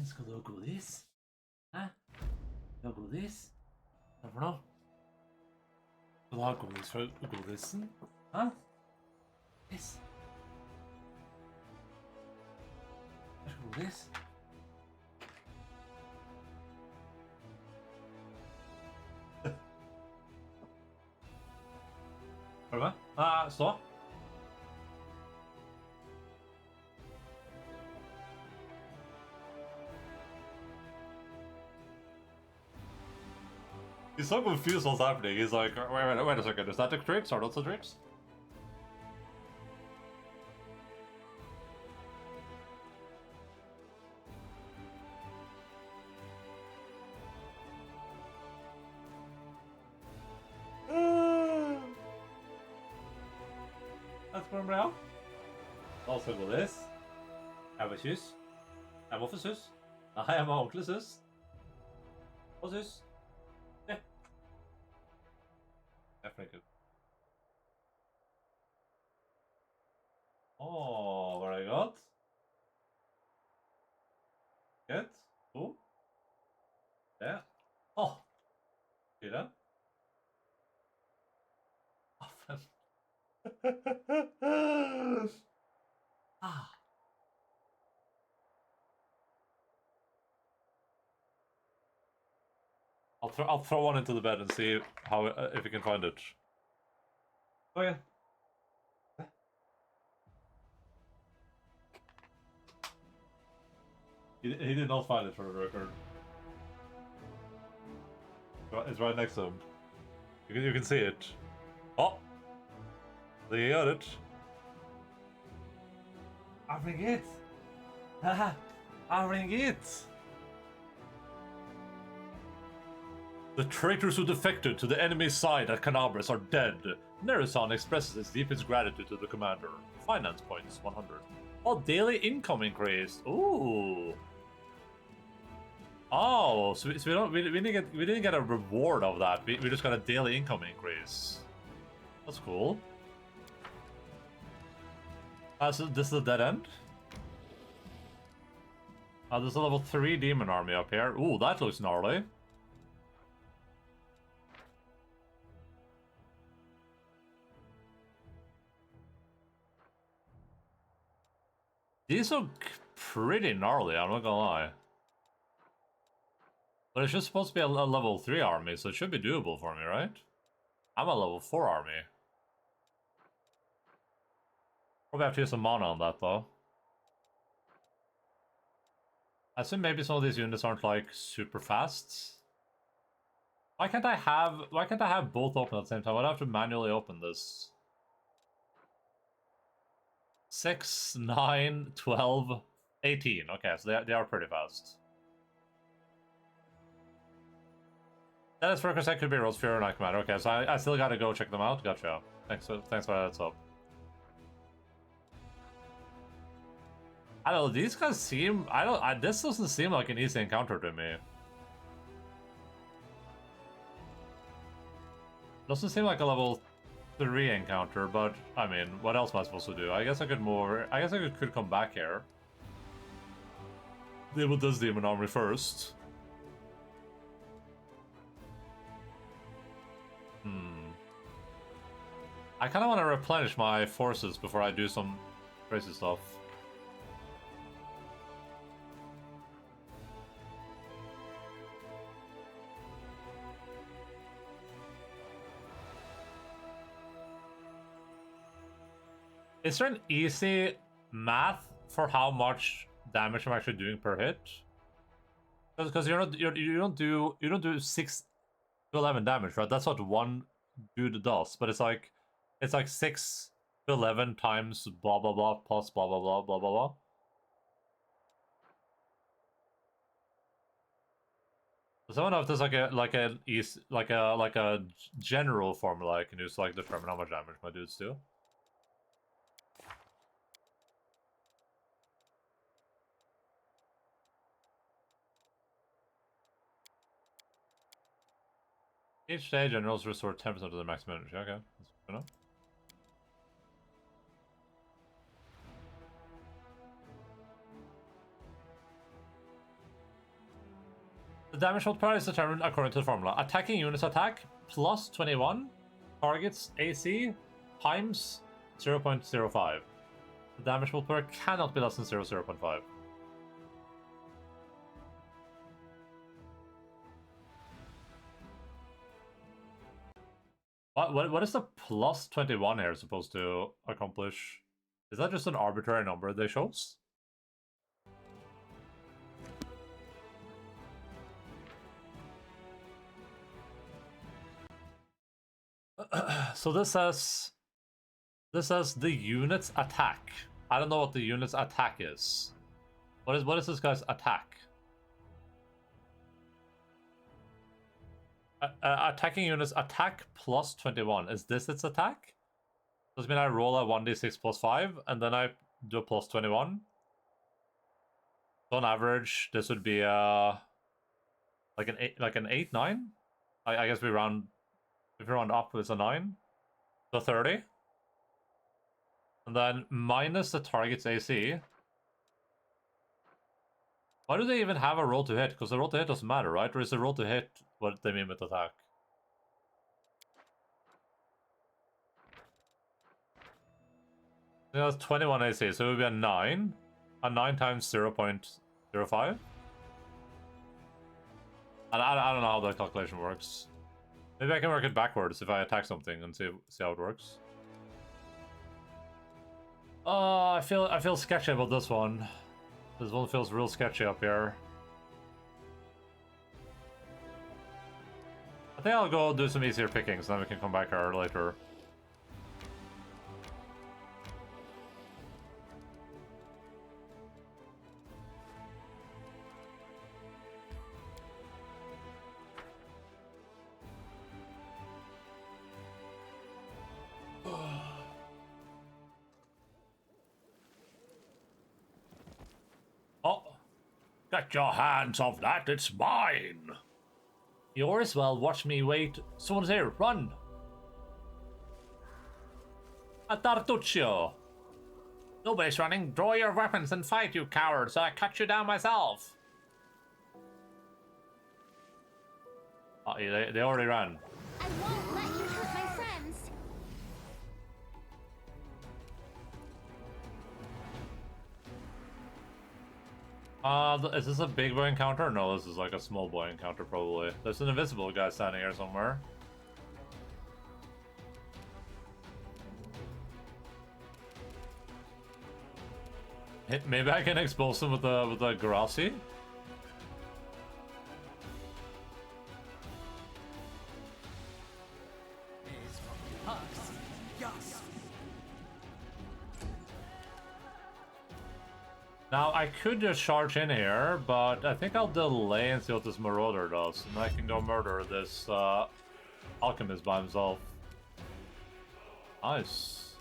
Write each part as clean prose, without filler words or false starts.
Ska du ha godis? Hæ? Skal du ha godis? Hva er det for noe? Skal du ha godis fra godisen? Hæ? Godis? Vær så god, godis. Er du med? Nei, stå. He's so confused what's happening. He's like, wait a second, is that the tricks or not the tricks? That's going bra. Da skal vi gå this. Jeg var kyss. Jeg må få sus. Nei, jeg må ha ordentlig sus. Og sus. Ja. Jeg er flink. Åh, var det godt? Ett, to. Tre. Åh. Fire. Åh, fem. Ah. I'll throw one into the bed and see how if you can find it. Okay. He did not find it, for the record. It's right next to him. You can see it. Oh, they got it. I bring it. I bring it. The traitors who defected to the enemy's side at Canabras are dead. Nerusan expresses his deepest gratitude to the commander. Finance points 100. Oh, daily income increased. Ooh. Oh, so we didn't get a reward of that. We just got a daily income increase. That's cool. So this is a dead end. There's a level 3 demon army up here. Ooh, that looks gnarly. These look pretty gnarly, I'm not gonna lie. But it's just supposed to be a level 3 army, so it should be doable for me, right? I'm a level 4 army. Probably have to use some mana on that, though. I assume maybe some of these units aren't, like, super fast. Why can't I have both open at the same time? I'd have to manually open this. 6, 9, 12, 18. Okay, so they are pretty fast. That is for because I could be Rose Fury and Night Commander. Okay, so I still gotta go check them out. Gotcha. Thanks for that heads up. I don't know, these guys seem... this doesn't seem like an easy encounter to me. Doesn't seem like a level 3 encounter, but, I mean, what else am I supposed to do? I guess I could move... I guess I could come back here. Deal with this demon army first. I kind of want to replenish my forces before I do some crazy stuff. Is there an easy math for how much damage I'm actually doing per hit? Because you don't do 6 to 11 damage, right? That's what one dude does, but it's like 6 to 11 times blah blah blah plus blah blah blah blah blah blah. So I don't know if there's like a general formula I can use to like determine how much damage my dudes do. Each day, generals restore 10% of their maximum energy. Okay, that's good enough. The damage multiplier is determined according to the formula. Attacking units attack plus 21, targets AC times 0.05. The damage multiplier cannot be less than 0.5. What is the plus 21 here supposed to accomplish? Is that just an arbitrary number they shows? So this says the unit's attack. I don't know what the unit's attack is. What is this guy's attack? Attacking units attack plus 21. Is this its attack? Does it mean I roll a 1d6 plus 5 and then I do a plus 21? So on average, this would be like an 8, 9. I guess we round. If you round up, it's a 9. So 30. And then minus the target's AC. Why do they even have a roll to hit? Because the roll to hit doesn't matter, right? Or is the roll to hit what they mean with attack? Yeah, that's 21 AC, so it would be a 9. A 9 times 0.05. And I don't know how that calculation works. Maybe I can work it backwards if I attack something and see how it works. I feel sketchy about this one. This one feels real sketchy up here. I think I'll go do some easier pickings, then we can come back here later. Get your hands off that, it's mine! Yours? Well, watch me wait. Someone's here, run! A Tartuccio! Nobody's running. Draw your weapons and fight, you cowards, or I cut you down myself! Oh, they already ran. I won't let you hurt my friends! Is this a big boy encounter? No, this is like a small boy encounter, probably. There's an invisible guy standing here somewhere. Maybe I can expose him with the Garasi? Now, I could just charge in here, but I think I'll delay and see what this Marauder does. And I can go murder this Alchemist by himself. Nice.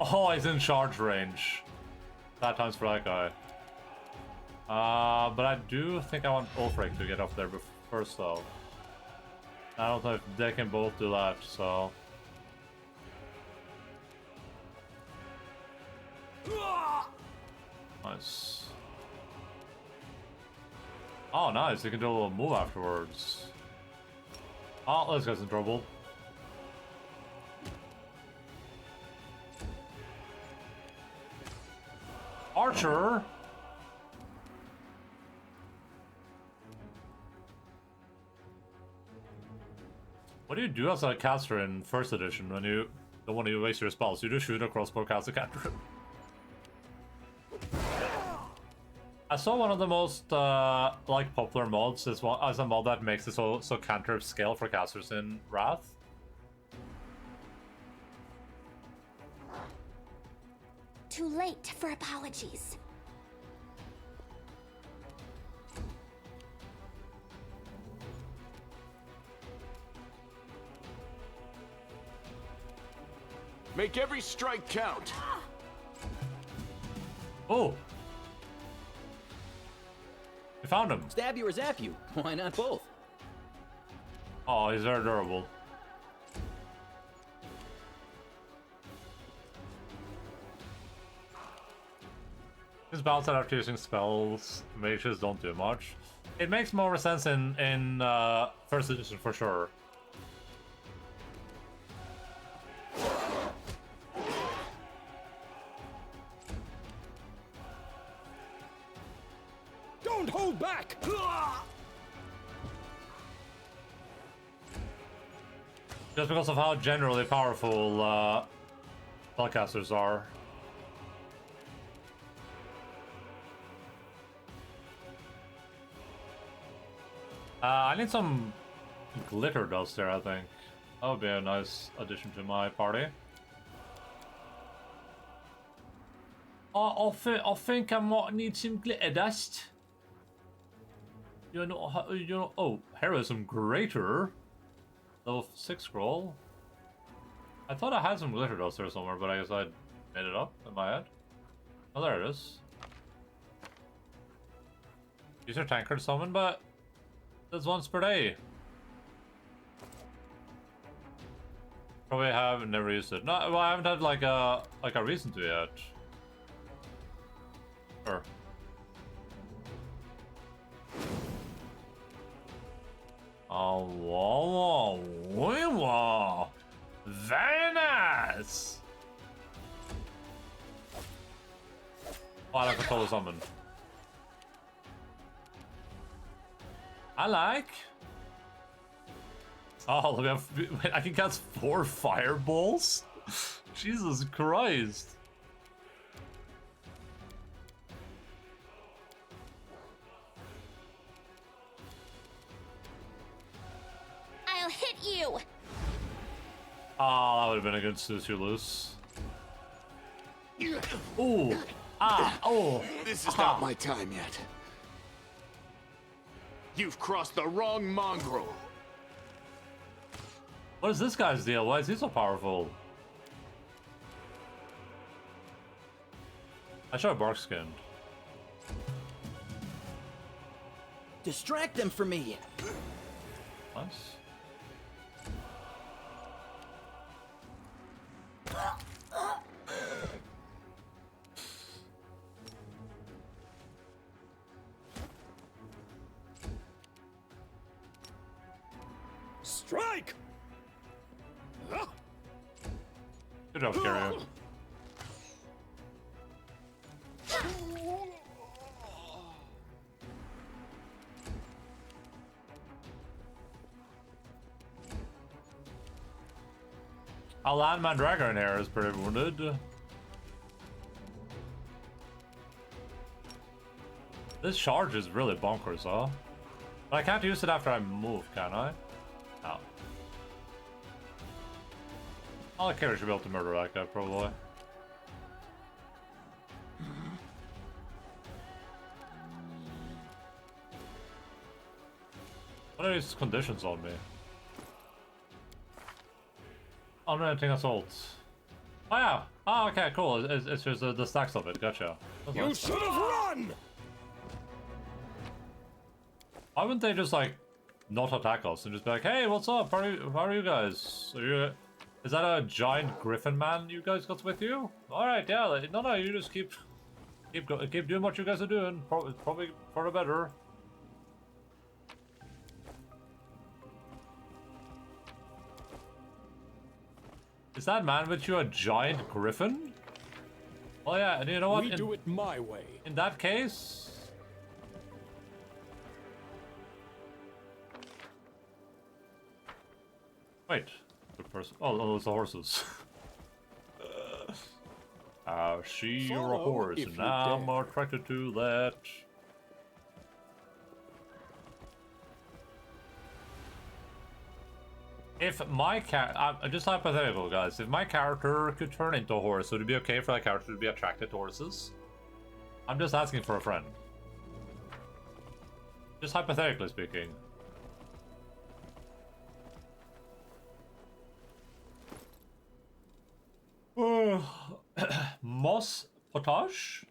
Oh, he's in charge range. That times for that guy. But I do think I want Ulfric to get up there first, though. I don't know if they can both do that, so... Nice. Oh, nice. You can do a little move afterwards. Oh, this guy's in trouble. Archer! What do you do as a caster in first edition when you don't want to waste your spells? You just shoot a crossbow, cast a cantrip. I saw one of the most like popular mods as a mod that makes it so cantrip scale for casters in Wrath. Too late for apologies. Make every strike count. Oh! We found him. Stab you or zap you. Why not both? Oh, he's very durable. Since balanced after using spells, mages don't do much. It makes more sense in first edition for sure. Don't hold back! Just because of how generally powerful spellcasters are. I need some glitter dust there, I think. That would be a nice addition to my party. I think I might need some glitter dust. Oh, heroism greater. Level 6 scroll. I thought I had some glitter dust there somewhere, but I guess I made it up in my head. Oh, there it is. Use your tankard summon, but that's once per day. Probably have never used it. No, well, I haven't had like a reason to yet. Sure. Oh, whoa, whoa, whoa. Very nice. Oh, I like to call the summon. I like. Oh, look, I can cast 4 fireballs? Jesus Christ. I'll hit you! Oh, that would have been a good snooze you loose. Ooh. Ah. Oh. This is not my time yet. You've crossed the wrong mongrel. What is this guy's deal? Why is he so powerful? I should have bark skinned. Distract them from me. Nice. Strike! Good job, Kiryu. Our landman dragon here is pretty wounded. This charge is really bonkers, huh? But I can't use it after I move, can I? No. All I care should be able to murder that guy, probably. What are these conditions on me? Unrelenting assault. Oh yeah. Oh, okay, cool. It's just the stacks of it. Gotcha. That's You nice. should have run! Why wouldn't they just like not attack us and just be like, "Hey, what's up? How are you guys? Is that a giant griffin man you guys got with you? All right, yeah. No, you just keep doing what you guys are doing. Probably for the better." Is that man with you a giant griffin? Oh yeah, and you know what? We do it my way. In that case... Wait. The person... Oh, those are horses. I see you're a Follow horse, if and you I'm dare. attracted to that. If my just hypothetical, guys. If my character could turn into a horse, would it be okay for that character to be attracted to horses? I'm just asking for a friend. Just hypothetically speaking. Moss potage?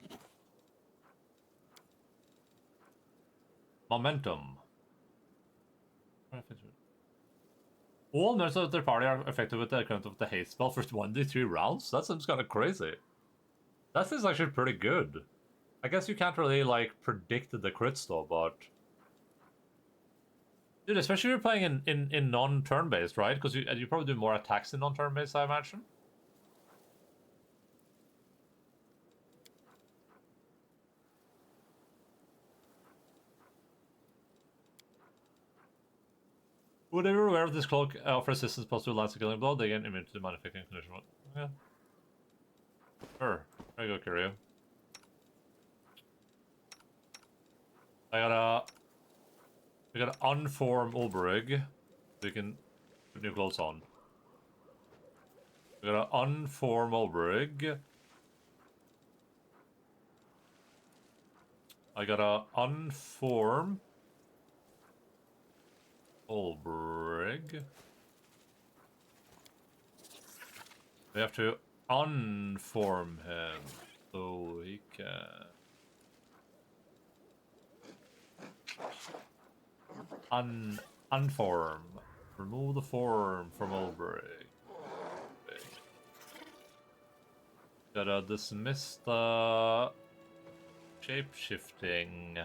Momentum. All members of their party are affected with the account of the haste spell for 1d3 rounds? That seems kind of crazy. That is actually pretty good. I guess you can't really, like, predict the crits, though, but... Dude, especially if you're playing in non-turn-based, right? Because you probably do more attacks in non-turn-based, I imagine. Whenever aware of this cloak offer assistance plus 2 lines of killing blow, they get immune to the modification condition. Yeah. Sure. There you go, Kiryu. We gotta unform Ulberig. So you can put new clothes on. We gotta unform Ulberig. I gotta unform Ulberig. We have to unform him so he can unform. Remove the form from Ulberig. Gotta dismiss the shape-shifting.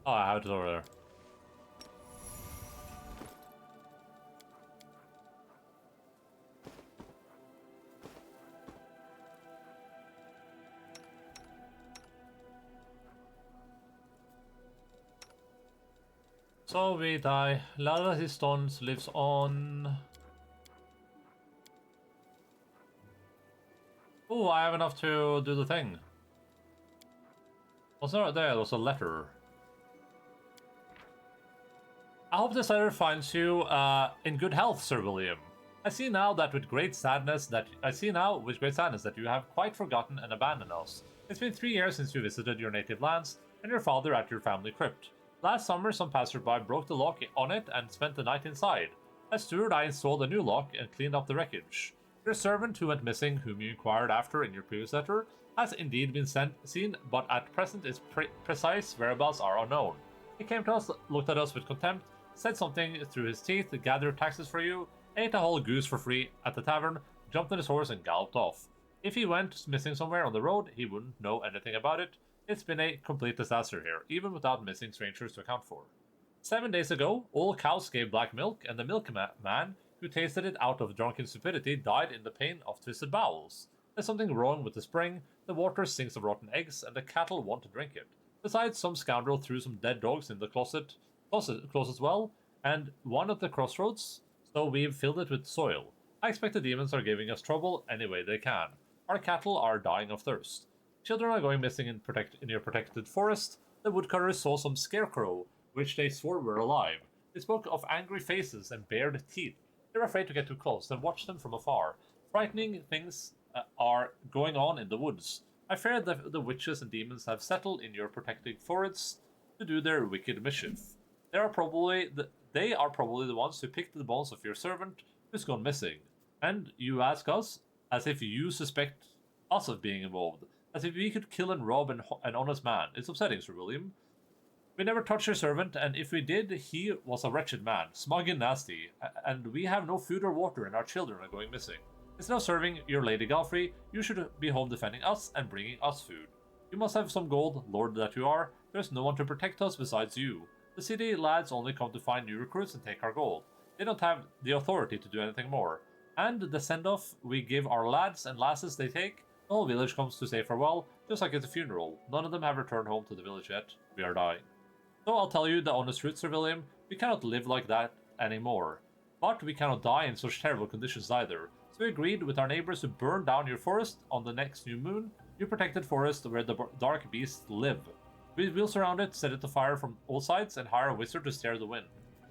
Oh, I have it over there. So we die. La Resistance lives on. Oh, I have enough to do the thing. Was there? There was a letter. I hope this letter finds you in good health, Sir William. I see now with great sadness that you have quite forgotten and abandoned us. It's been 3 years since you visited your native lands and your father at your family crypt. Last summer, some passerby broke the lock on it and spent the night inside. As steward, I installed a new lock and cleaned up the wreckage. Your servant who went missing, whom you inquired after in your previous letter, has indeed been seen, but at present its precise whereabouts are unknown. He came to us, looked at us with contempt, said something through his teeth, gathered taxes for you, ate a whole goose for free at the tavern, jumped on his horse and galloped off. If he went missing somewhere on the road, he wouldn't know anything about it. It's been a complete disaster here, even without missing strangers to account for. 7 days ago, all cows gave black milk, and the milkman, who tasted it out of drunken stupidity, died in the pain of twisted bowels. There's something wrong with the spring, the water stinks of rotten eggs, and the cattle want to drink it. Besides, some scoundrel threw some dead dogs in the closet well, and one at the crossroads, so we've filled it with soil. I expect the demons are giving us trouble any way they can. Our cattle are dying of thirst. Children are going missing in your protected forest. The woodcutters saw some scarecrow, which they swore were alive. They spoke of angry faces and bared teeth. They're afraid to get too close and watch them from afar. Frightening things are going on in the woods. I fear that the witches and demons have settled in your protected forests to do their wicked mischief. They are probably the ones who picked the bones of your servant who's gone missing. And you ask us, as if you suspect us of being involved, as if we could kill and rob an honest man. It's upsetting, Sir William. We never touched your servant, and if we did, he was a wretched man, smug and nasty, and we have no food or water, and our children are going missing. Instead of serving your Lady Galfrey, you should be home defending us and bringing us food. You must have some gold, lord that you are. There's no one to protect us besides you. The city lads only come to find new recruits and take our gold. They don't have the authority to do anything more. And the send-off we give our lads and lasses they take, the whole village comes to say farewell, just like at a funeral. None of them have returned home to the village yet. We are dying. So I'll tell you the honest truth, Sir William, we cannot live like that anymore. But we cannot die in such terrible conditions either. So we agreed with our neighbors to burn down your forest on the next new moon, your protected forest where the dark beasts live. We'll surround it, set it afire from all sides, and hire a wizard to steer the wind.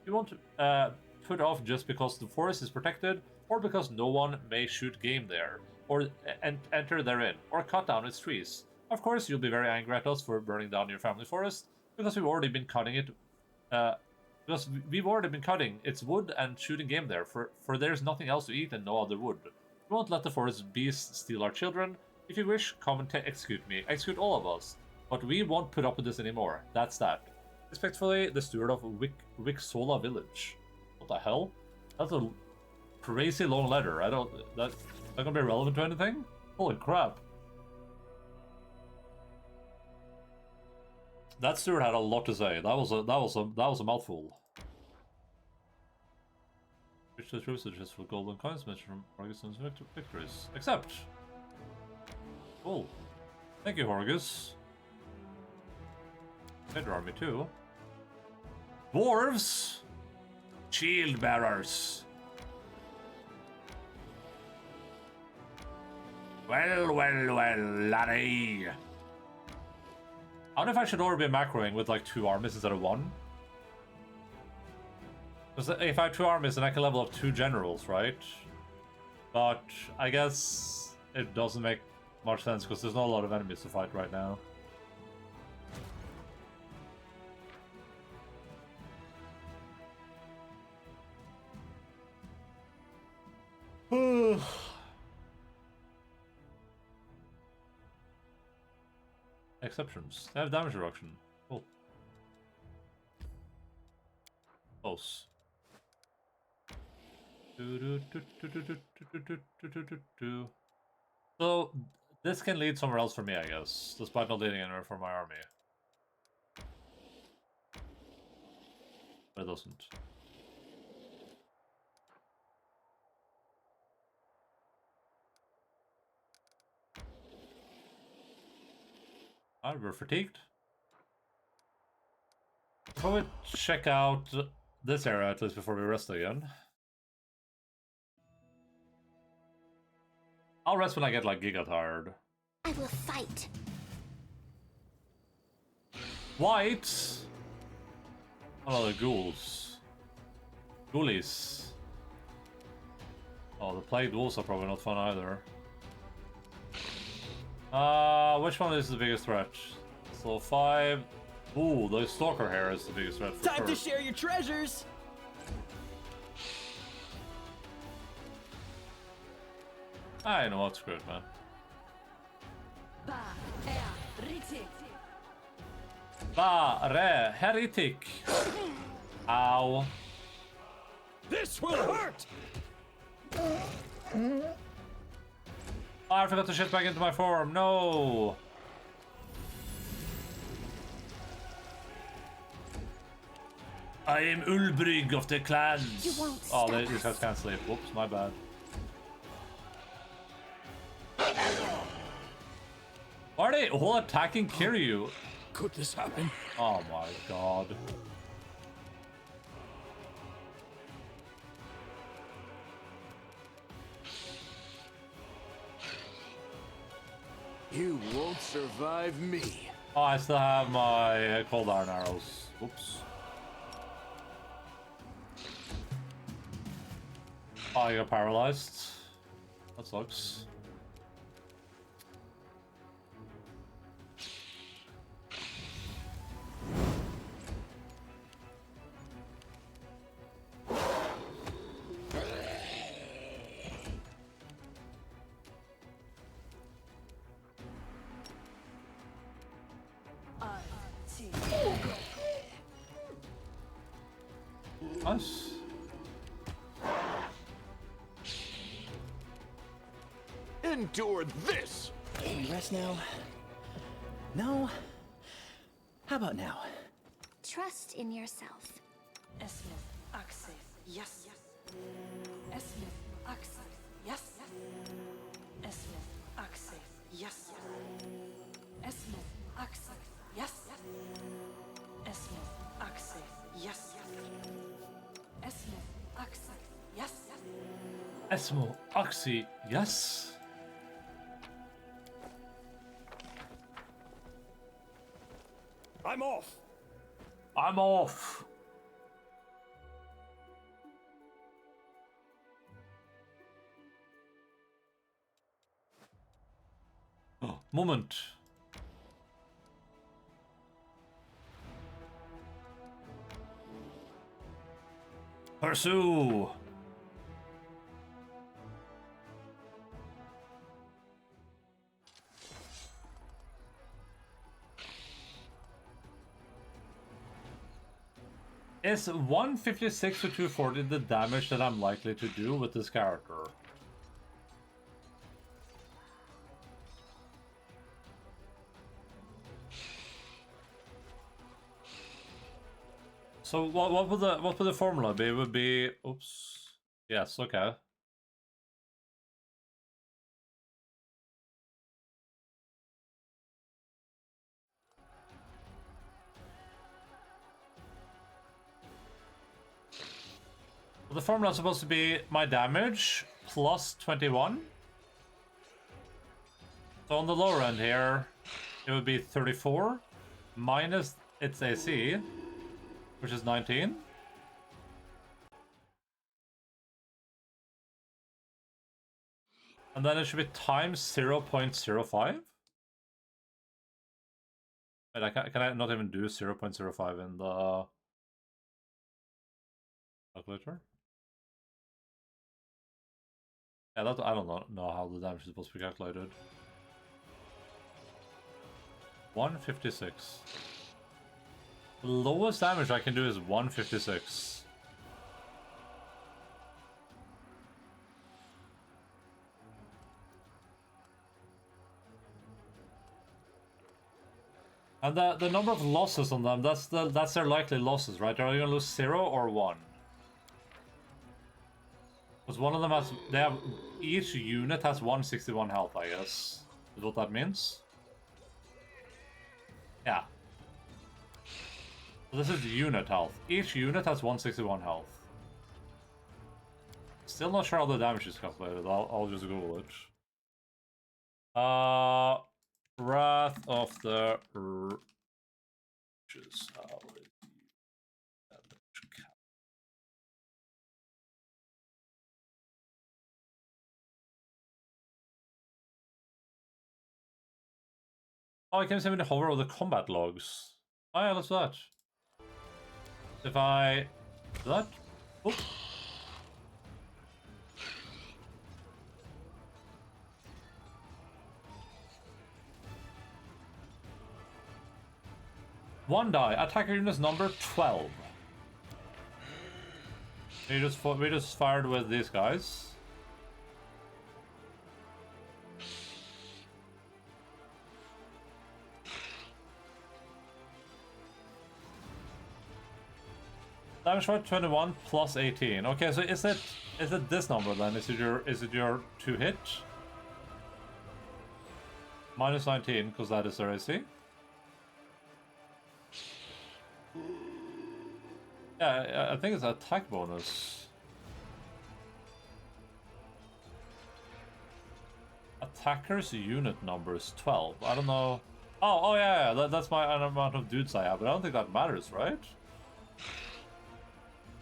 We won't put off just because the forest is protected, or because no one may shoot game there, or enter therein, or cut down its trees. Of course, you'll be very angry at us for burning down your family forest, because we've already been cutting its wood and shooting game there, for there's nothing else to eat and no other wood. We won't let the forest beasts steal our children. If you wish, come and execute me. Execute all of us. But we won't put up with this anymore. That's that. Respectfully, the steward of Wixola village. What the hell? That's a crazy long letter. That's not gonna be relevant to anything? Holy crap. That steward had a lot to say. That was a mouthful. Which the troops just for golden coins mentioned from Horgus's victories. Accept. Cool. Thank you, Horgus. Better army too. Dwarves! Shield bearers. Well, laddie. I wonder if I should already be macroing with like 2 armies instead of 1. Because if I have 2 armies, then I can level up 2 generals, right? But I guess it doesn't make much sense because there's not a lot of enemies to fight right now. Exceptions. They have damage reduction. Cool. Close. So this can lead somewhere else for me, I guess, despite not leading anywhere for my army. But it doesn't. Alright, we're fatigued. Probably check out this area at least before we rest again. I'll rest when I get like giga tired. I will fight. White! Oh, the ghouls. Ghoulies. Oh, the plague wolves are probably not fun either. Which one is the biggest threat? So 5. Ooh, the stalker hair is the biggest threat for Time sure. to share your treasures. I know what's good, man. Heretic. Ow. This will hurt! Oh, I forgot to shit back into my form. No. I am Ulbrygg of the clans. You won't Oh, stop these guys us. can't sleep. Whoops, my bad. Why are they all attacking Kiryu? Could this happen? Oh my god. You won't survive me. Oh, I still have my cold iron arrows. Oops. Oh, I got paralyzed. That sucks. Nice. Endure this. Can we rest now? No? How about now? Trust in yourself. Esmith, access, yes. Esmith, access, yes. Esmith, access, yes. Esmith, access, yes. Esmith, access, yes. Esmith, access, yes. Esmo, Oxy, yes. I'm off! I'm off. Oh, moment. Pursue. Is 156 to 240 the damage that I'm likely to do with this character? So what would the formula be? It would be, oops. Yes, okay. Well, the formula is supposed to be my damage plus 21. So on the lower end here, it would be 34 minus its AC, which is 19. And then it should be times 0.05. Wait, can I not even do 0.05 in the calculator? Yeah, that I don't know how the damage is supposed to be calculated. 156. The lowest damage I can do is 156. And the number of losses on them, that's their likely losses, right? Are you gonna lose 0 or 1? Because one of them has, each unit has 161 health, I guess. Is what that means? Yeah. So this is unit health. Each unit has 161 health. Still not sure how the damage is calculated. I'll just Google it. Wrath of the Riches. Oh, I can see me hover over the combat logs. Oh yeah, let's do that. If I do that, oop. One die. Attacker unit's number 12. We just fired with these guys. Damage for 21 plus 18. Okay, so is it this number then? Is it your 2 hit? Minus 19, because that is their AC. Yeah, I think it's attack bonus. Attacker's unit number is 12. I don't know. Oh yeah, that's my amount of dudes I have, but I don't think that matters, right?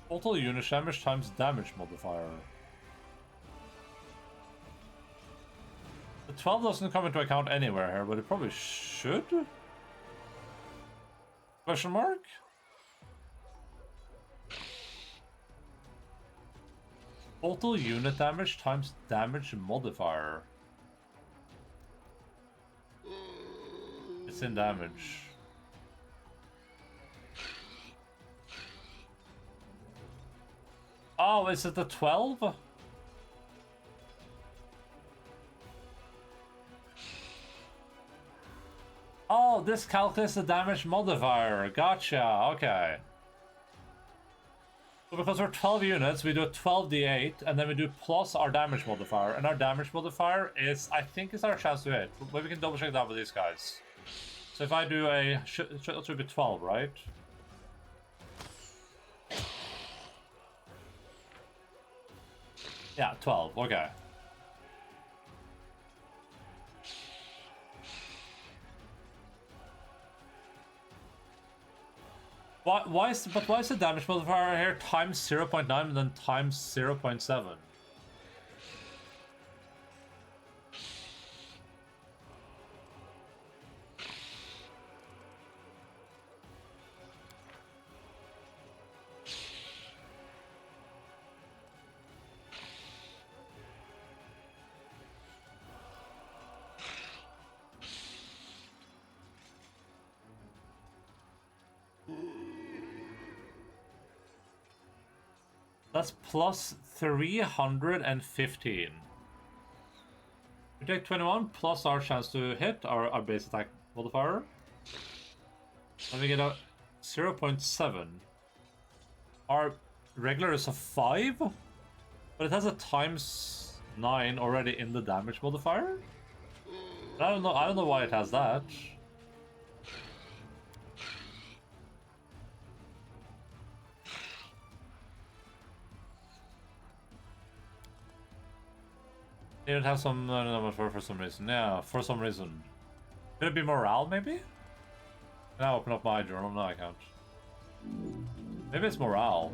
Total unit damage times damage modifier. The 12 doesn't come into account anywhere here, but it probably should? Question mark? Total unit damage times damage modifier. It's in damage. Oh, is it the 12? Oh, this calculates the damage modifier. Gotcha, okay. So because we're 12 units, we do a 12d8, and then we do plus our damage modifier. And our damage modifier is, I think, is our chance to hit. But we can double check that with these guys. So if I do a, should be 12, right? Yeah, 12, okay. Why is the damage modifier here times 0.9 and then times 0.7? That's plus 315. We take 21 plus our chance to hit, our base attack modifier. And we get a 0.7. our regular is a 5, but it has a ×9 already in the damage modifier. I don't know. I don't know why it has that. It would have some for some reason. Yeah, for some reason. Could it be morale, maybe? Can I open up my journal? No, I can't. Maybe it's morale.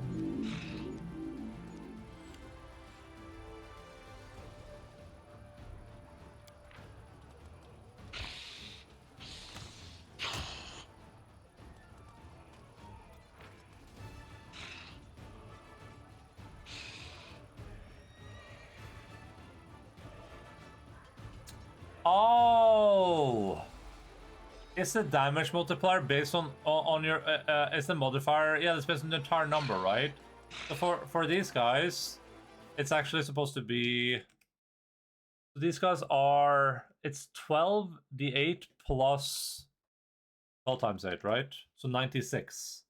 Oh! Is the damage multiplier based on your is the modifier? Yeah, it's based on the entire number, right? So for these guys, it's actually supposed to be. These guys are, it's 12d8 plus 12 times 8, right? So 96.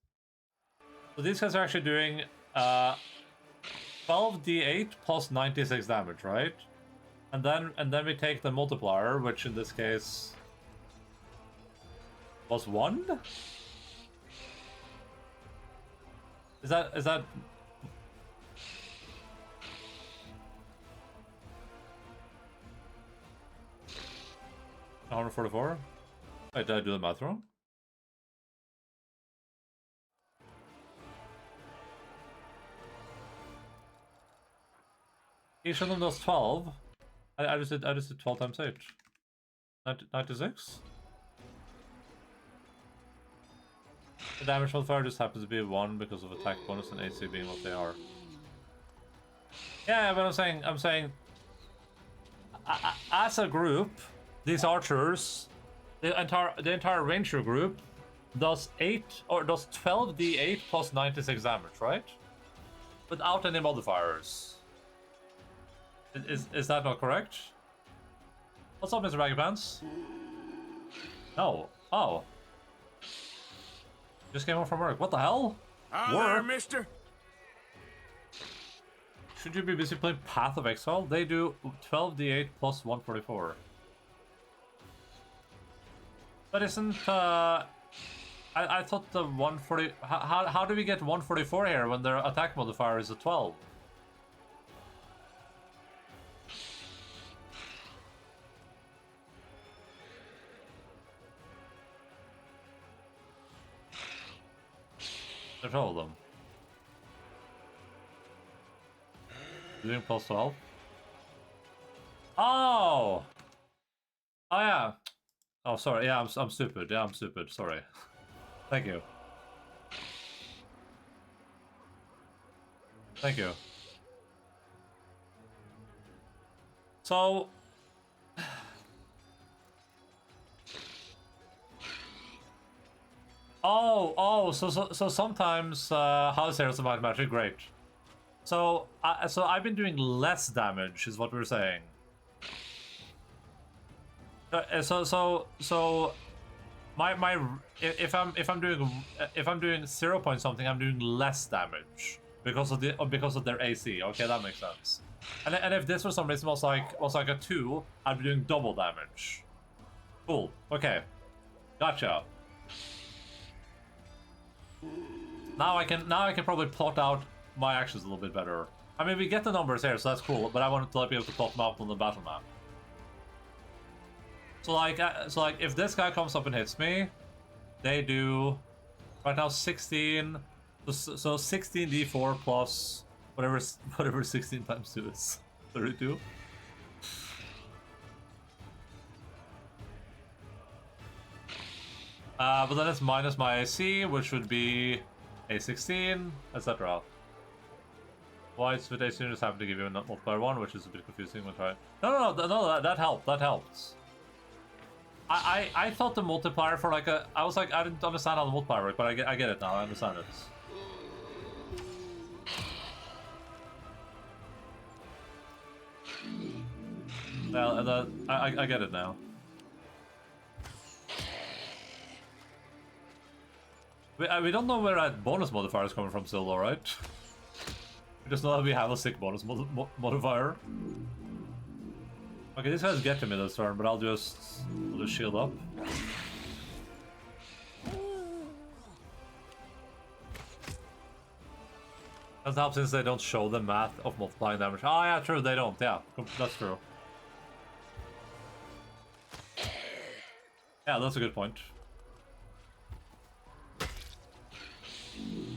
So these guys are actually doing 12d8 plus 96 damage, right? And then we take the multiplier, which in this case was 1? Is that 144? Wait, did I do the math wrong? Each of them does 12. I just did 12 times 8. 96? The damage modifier just happens to be 1 because of attack bonus and AC being what they are. Yeah, but I'm saying as a group, these archers, the entire ranger group does 12d8 plus 96 damage, right? Without any modifiers. Is that not correct? What's up, Mr. Baggy Pants? No. Oh. Just came home from work. What the hell? There, mister. Should you be busy playing Path of Exile? They do 12d8 plus 144. But isn't I thought the 140 how do we get 144 here when their attack modifier is a 12? There's all of them. Doing plus 12? Oh! Oh yeah. Oh sorry, yeah, I'm stupid. Yeah, I'm stupid. Sorry. Thank you. Thank you. So so sometimes house heroes might match great. So I've been doing less damage, is what we're saying. So my if I'm doing 0 point something, I'm doing less damage because of their AC. Okay, that makes sense. And if this for some reason was like a 2, I'd be doing double damage. Cool. Okay. Gotcha. Now I can probably plot out my actions a little bit better. I mean, we get the numbers here, so that's cool. But I wanted to be able to plot them out on the battle map. So like if this guy comes up and hits me, they do right now 16. So 16d4 plus whatever 16 times 2 is 32. But then it's minus my AC, which would be a 16, etc. Whites with AC just happen to give you a multiplier 1, which is a bit confusing. We'll try. No, that helped. That helps. I thought the multiplier for like a. I was like, I didn't understand how the multiplier worked, but I get it now. I understand it. Well, I get it now. We don't know where that bonus modifier is coming from still, though, right? We just know that we have a sick bonus modifier. Okay, these guys get to me this turn, but I'll just shield up. That helps since they don't show the math of multiplying damage. Oh yeah, true, they don't. Yeah, that's true. Yeah, that's a good point.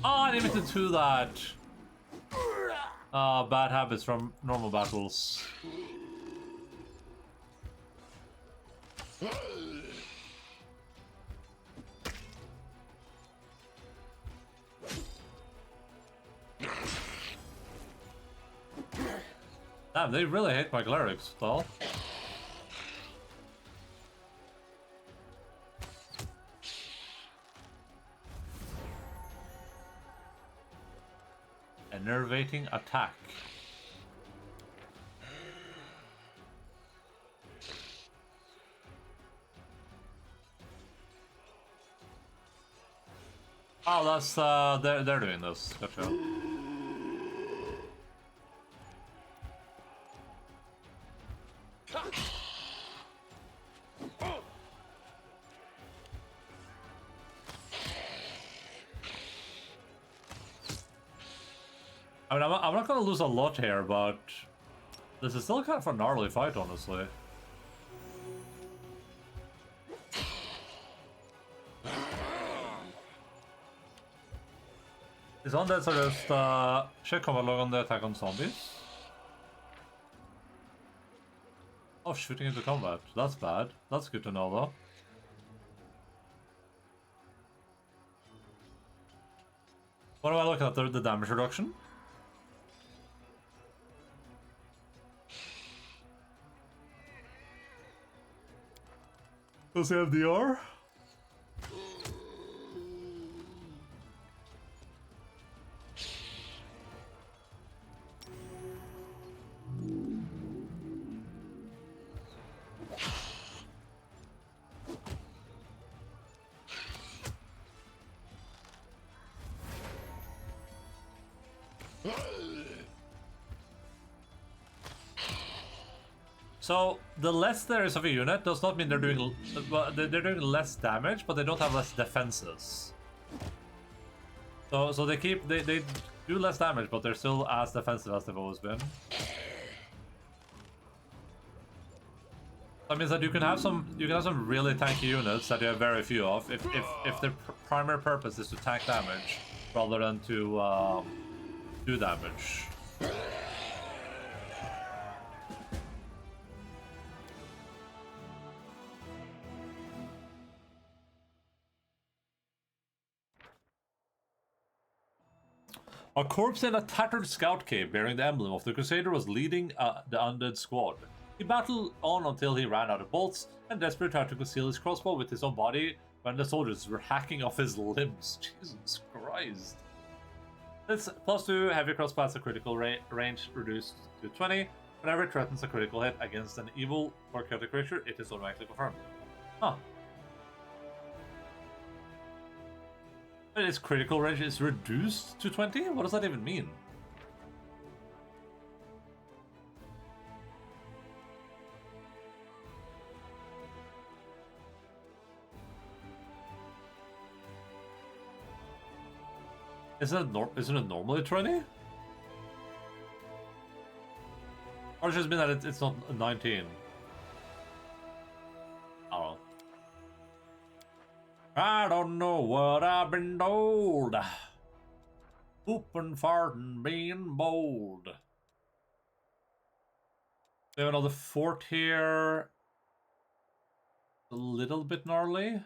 Oh, I didn't mean to do that. Bad habits from normal battles. Damn, they really hate my clerics, though. Enervating attack. Oh, that's they're doing this. Gotcha. I mean, I'm not gonna lose a lot here, but this is still kind of a gnarly fight, honestly. Is undead so just should come along on the attack on zombies? Oh, shooting into combat. That's bad. That's good to know, though. What do I look at? The damage reduction? Does he have DR? So the less there is of a unit does not mean they're doing less damage, but they don't have less defenses. So they do less damage, but they're still as defensive as they've always been. That means that you can have some really tanky units that you have very few of if their primary purpose is to tank damage rather than to do damage. A corpse in a tattered scout cape bearing the emblem of the Crusader was leading the undead squad. He battled on until he ran out of bolts, and desperately tried to conceal his crossbow with his own body when the soldiers were hacking off his limbs. Jesus Christ. This +2 heavy crossbow has a critical range reduced to 20. Whenever it threatens a critical hit against an evil or chaotic creature, it is automatically confirmed. Huh. Its critical range is reduced to 20? What does that even mean? Isn't it normally 20? Or does it just mean that it's not 19? I don't know what I've been told. Pooping, farting, being bold. We have another fort here. A little bit gnarly.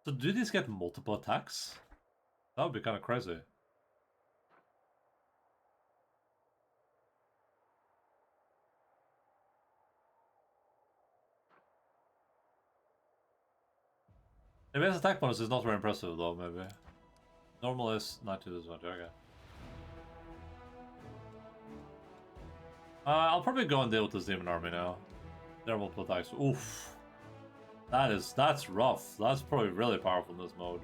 So do these get multiple attacks? That would be kind of crazy. Maybe his attack bonus is not very impressive though, maybe. Normal is 90 to 20, okay. I'll probably go and deal with this demon army now. There multiple attacks. Oof. That's rough. That's probably really powerful in this mode.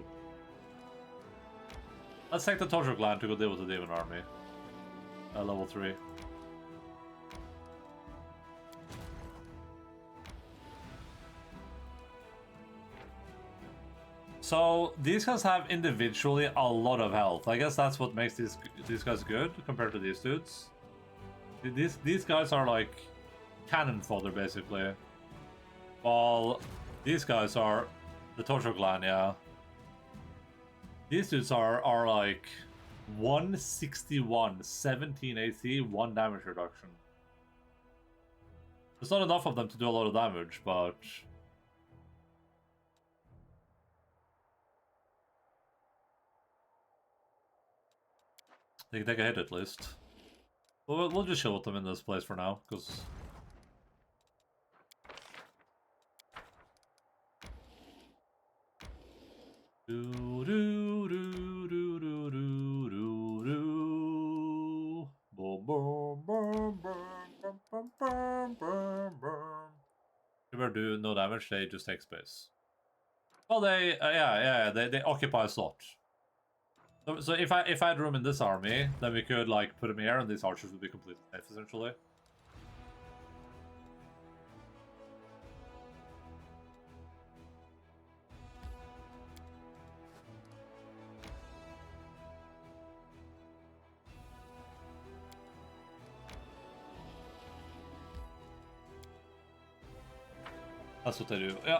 Let's take the Torture Clan to go deal with the demon army. Level 3. So these guys have individually a lot of health. I guess that's what makes these guys good compared to these dudes. These guys are like cannon fodder basically, while these guys are the Torture Clan. Yeah, these dudes are like 161, 17 AC, 1 damage reduction. There's not enough of them to do a lot of damage, but they can take a hit at least. We'll just chill with them in this place for now, because never do no damage. They just take space. Well, they occupy a slot. So if I had room in this army, then we could like put them here, and these archers would be completely safe essentially. That's what they do. Yeah,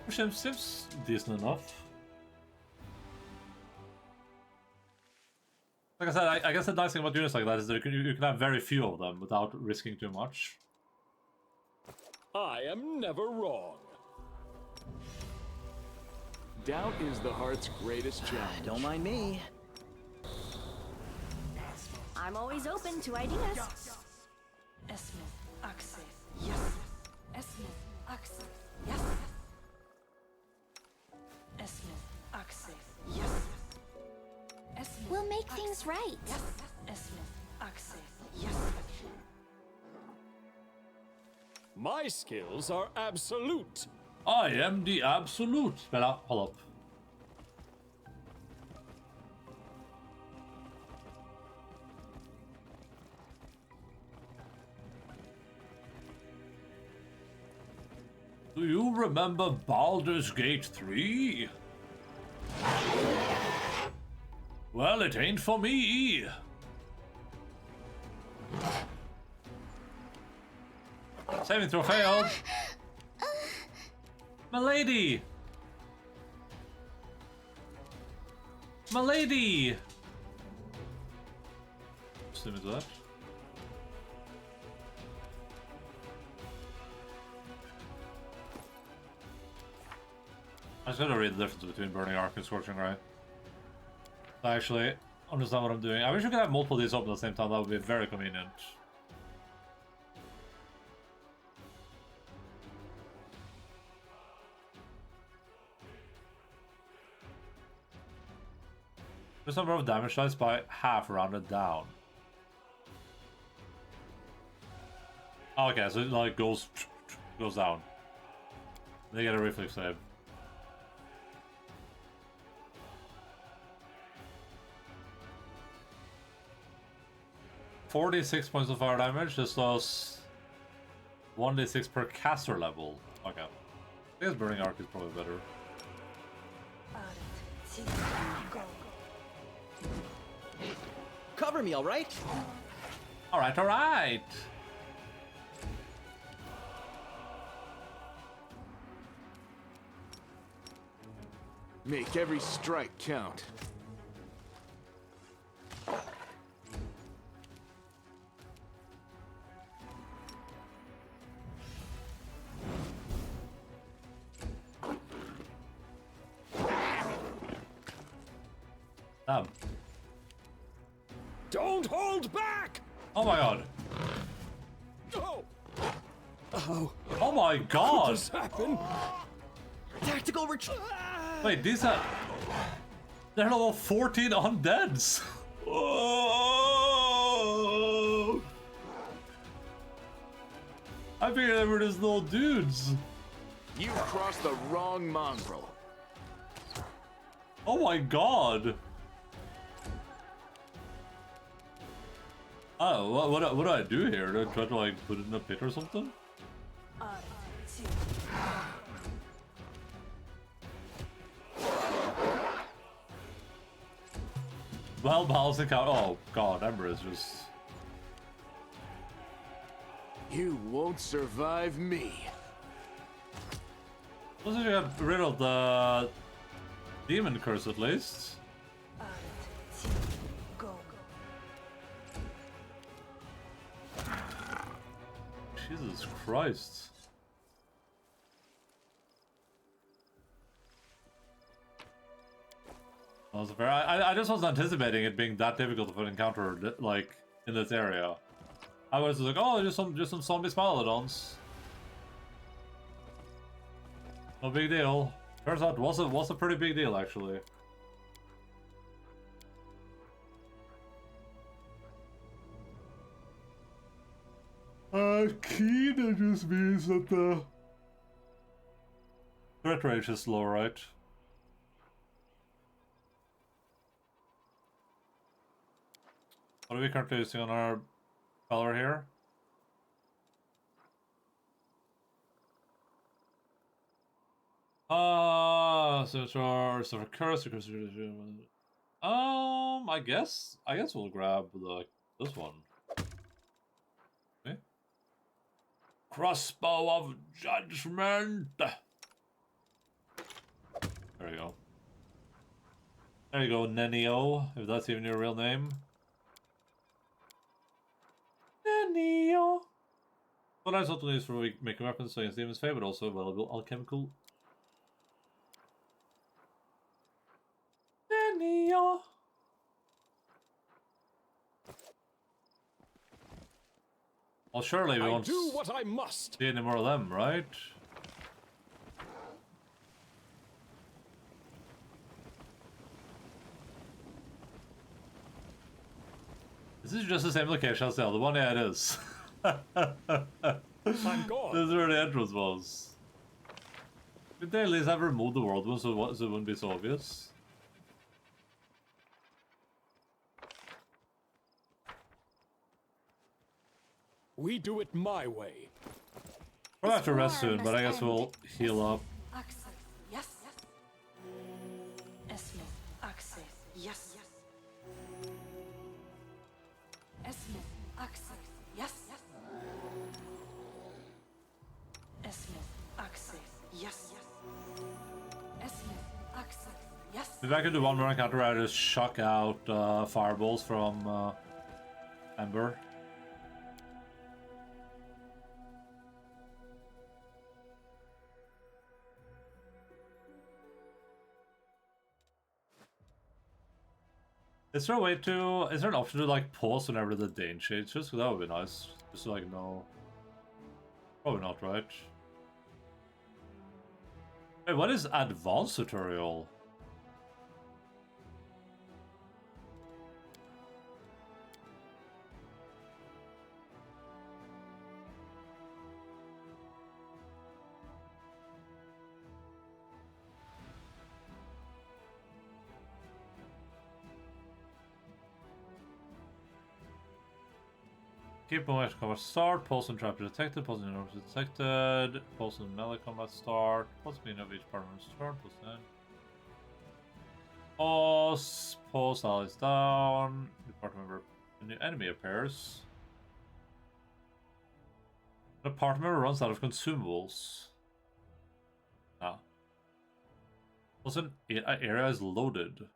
which seems decent enough. Like I said, I guess the nice thing about units like that is that you can have very few of them without risking too much. I am never wrong. Doubt is the heart's greatest challenge. Don't mind me. I'm always open to ideas. Esmith, access, yes. Esmith, access, yes. Esmith, access, yes. Esmith, We'll make things right. yes. Esmith, access, yes. My skills are absolute. I am the absolute. Bella, hold up. Do you remember Baldur's Gate 3? Well, it ain't for me. Saving throw failed. Milady! Milady! Same as that. I just gotta read the difference between Burning Arc and Scorching Ray. I actually understand what I'm doing. I wish we could have multiple of these open at the same time. That would be very convenient. This number of damage dice by half rounded down. Oh, okay, so it like goes down. They get a reflex save. $46 points of fire damage. This does 1d6 per caster level. Okay. I guess Burning Arc is probably better. Cover me, all right? Alright, alright! Make every strike count. Damn. Don't hold back! Oh my god. Oh! Oh, Oh my god! this happened? Tactical retreat. Wait, these are... They're level 14 undeads! Oh! I figured they were just little dudes. You crossed the wrong mongrel. Oh my god. Oh, what do I do here? Do I try to like put it in a pit or something? Well, balancing count. Oh god, Ember is just. You won't survive me. Looks like you got rid of the demon curse at least. Go. Jesus Christ. That was fair. I just wasn't anticipating it being that difficult to encounter like in this area. I was like, oh, just some zombie smilodons. No big deal. Turns out it was a pretty big deal actually. Keen just means that the threat range is low, right? What are we currently using on our color here? So for curse. I guess we'll grab this one. Okay. Crossbow of Judgment. There you go. There you go, Nenio, if that's even your real name. Nenio. What I thought to use for making weapons against demons' fate, but also available alchemical. Nenio. Well, surely we won't do what I must. see any more of them, right? Is this just the same location as the other one? Yeah, it is. Thank God. This is where the entrance was. Could they at least have removed the world one so it wouldn't be so obvious? We do it my way. We'll have to rest soon, but I guess we'll heal up. Access. Yes. Esmith. Access. Yes. Esmith. Access. Yes. Esmith. Access. Yes. Esmith. Access. Yes. Maybe I could do one more encounter where I just shock out fireballs from Ember. Is there a way to... Is there an option to like pause whenever the Dane changes? Because that would be nice. Just so, like, no... Probably not, right? Wait, what is advanced tutorial? Keep moving combat start, pulse and trap detected, pulse and detected, pulse and melee combat start, pulse being of each partner's turn, pulse in. Pulse allies down, new part member, a new enemy appears. The part member runs out of consumables. Ah. Pulse an area is loaded.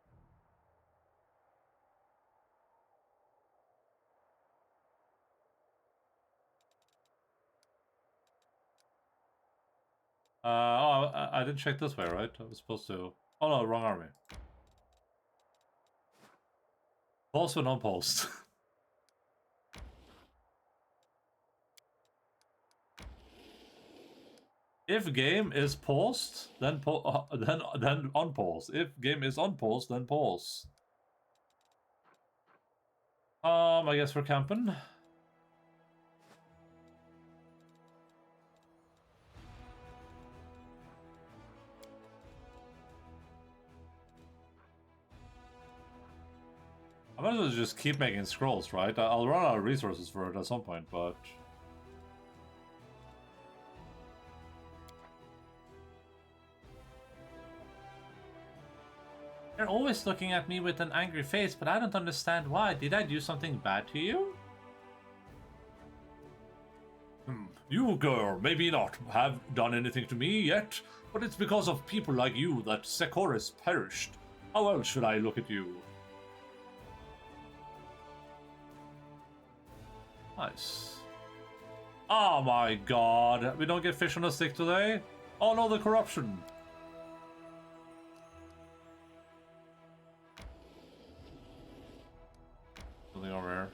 I didn't check this way, right? I was supposed to... Oh no, wrong army. Pulse when unpulsed. If game is paused, then then unpause. If game is unpaused, then pause. I guess we're camping. I might as well just keep making scrolls, right? I'll run out of resources for it at some point, but... You're always looking at me with an angry face, but I don't understand why. Did I do something bad to you? You, girl, maybe not have done anything to me yet, but it's because of people like you that Sekoris perished. How else should I look at you? Nice. Oh my god, we don't get fish on a stick today? Oh no, the corruption. Something over here.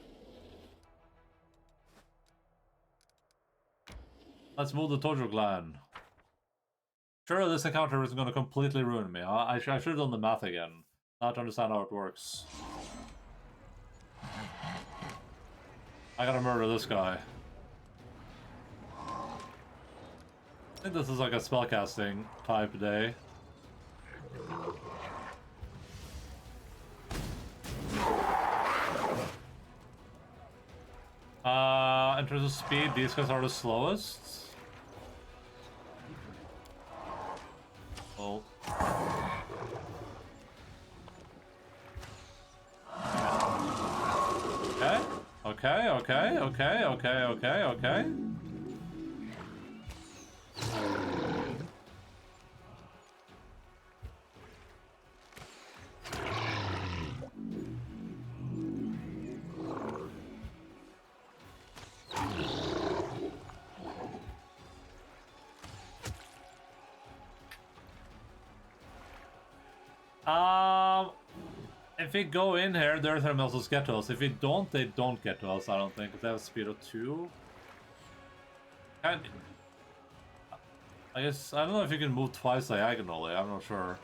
Let's move the Tojo clan. Sure, this encounter isn't going to completely ruin me. I should have done the math again. Not to understand how it works. I gotta murder this guy. I think this is like a spellcasting type day. In terms of speed, these guys are the slowest. Oh. Okay. If we go in here, their thermals get to us. If we don't, they don't get to us, I don't think, because they have a speed of 2. I guess, I don't know if you can move twice diagonally, I'm not sure.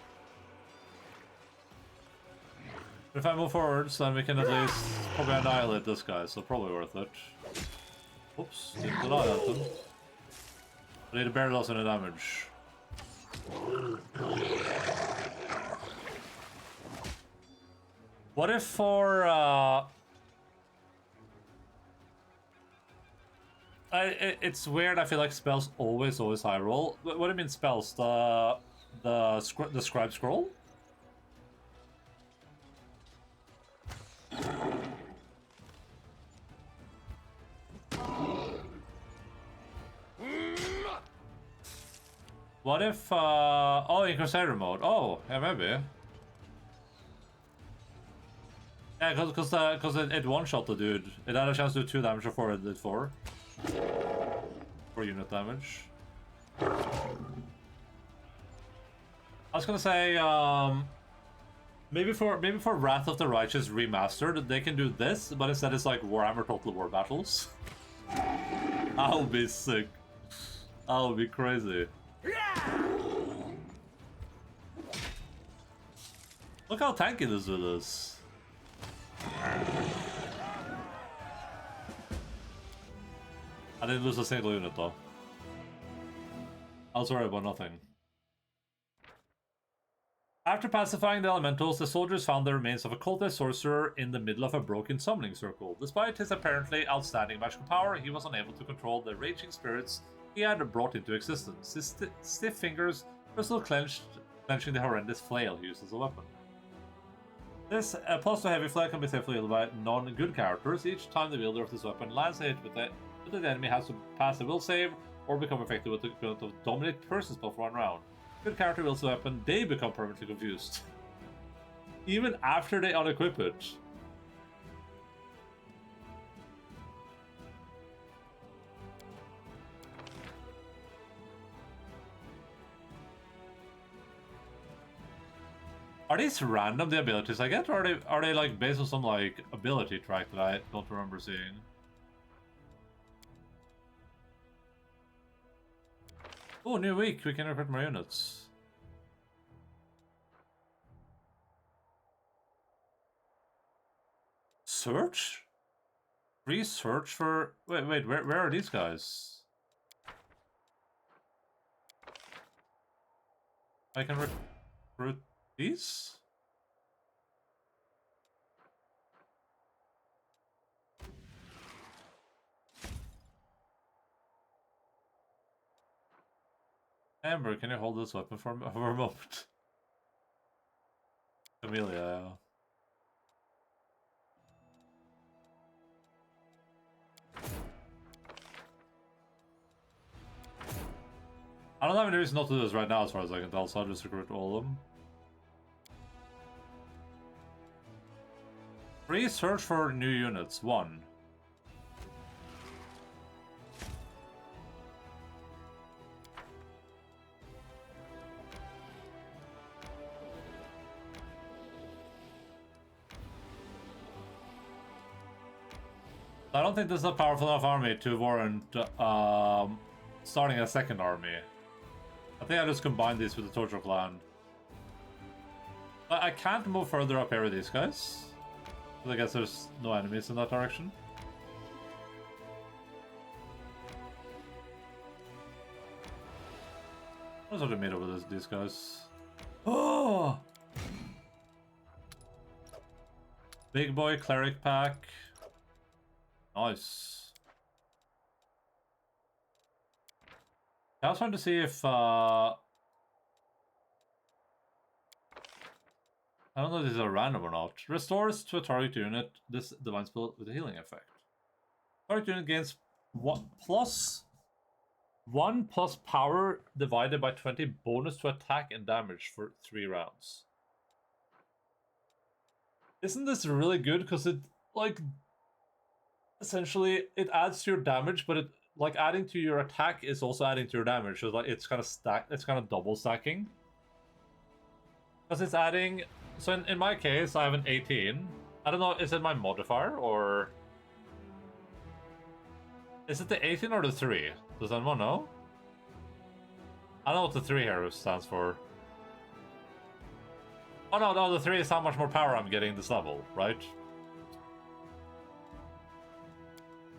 If I move forwards, then we can at least probably annihilate this guy, so probably worth it. Oops, didn't deny at them. I need to barely lost any damage. What if for, it's weird, I feel like spells always high roll. What do you mean spells? The scribe scroll? What if, oh, in Crusader mode. Oh, yeah, maybe. Yeah, because it one-shot the dude. It had a chance to do 2 damage before it did 4. 4 unit damage. I was gonna say, maybe for Wrath of the Righteous Remastered, they can do this, but instead it's like Warhammer Total War Battles. That would be sick. That would be crazy. Look how tanky this dude is. I didn't lose a single unit though. I was worried about nothing. After pacifying the elementals, the soldiers found the remains of a cultist sorcerer in the middle of a broken summoning circle. Despite his apparently outstanding magical power, he was unable to control the raging spirits he had brought into existence. His stiff fingers were still clenching the horrendous flail he used as a weapon. This plus the heavy flail can be safely wielded by non-good characters. Each time the wielder of this weapon lands a hit with it, the enemy has to pass a will save or become effective with the equivalent of dominate person spell for 1 round. Good character wields the weapon, they become permanently confused. Even after they unequip it. Are these random, the abilities I get, or are they like based on some like ability track that I don't remember seeing? Oh, new week, we can recruit more units. Search? Free search for... Wait, where are these guys? I can recruit these? Amber, can you hold this weapon for a moment? Amelia. I don't have any reason not to do this right now as far as I can tell, so I'll just recruit all of them. Free search for new units, 1. I don't think this is a powerful enough army to warrant starting a second army. I think I just combine these with the Torture Clan. But I can't move further up here with these guys. I guess there's no enemies in that direction. What sort of meet up with these guys? Oh! Big boy cleric pack. Nice. I was trying to see if I don't know if these are random or not. Restores to a target unit this divine spell with a healing effect. Target unit gains 1 plus power divided by 20 bonus to attack and damage for 3 rounds. Isn't this really good? Because it, like, essentially it adds to your damage, but it, like, adding to your attack is also adding to your damage. So like it's kind of double stacking. Because it's adding. So in my case, I have an 18. I don't know, is it my modifier or is it the 18 or the 3? Does anyone know? I don't know what the 3 here stands for. Oh no, the 3 is how much more power I'm getting this level, right?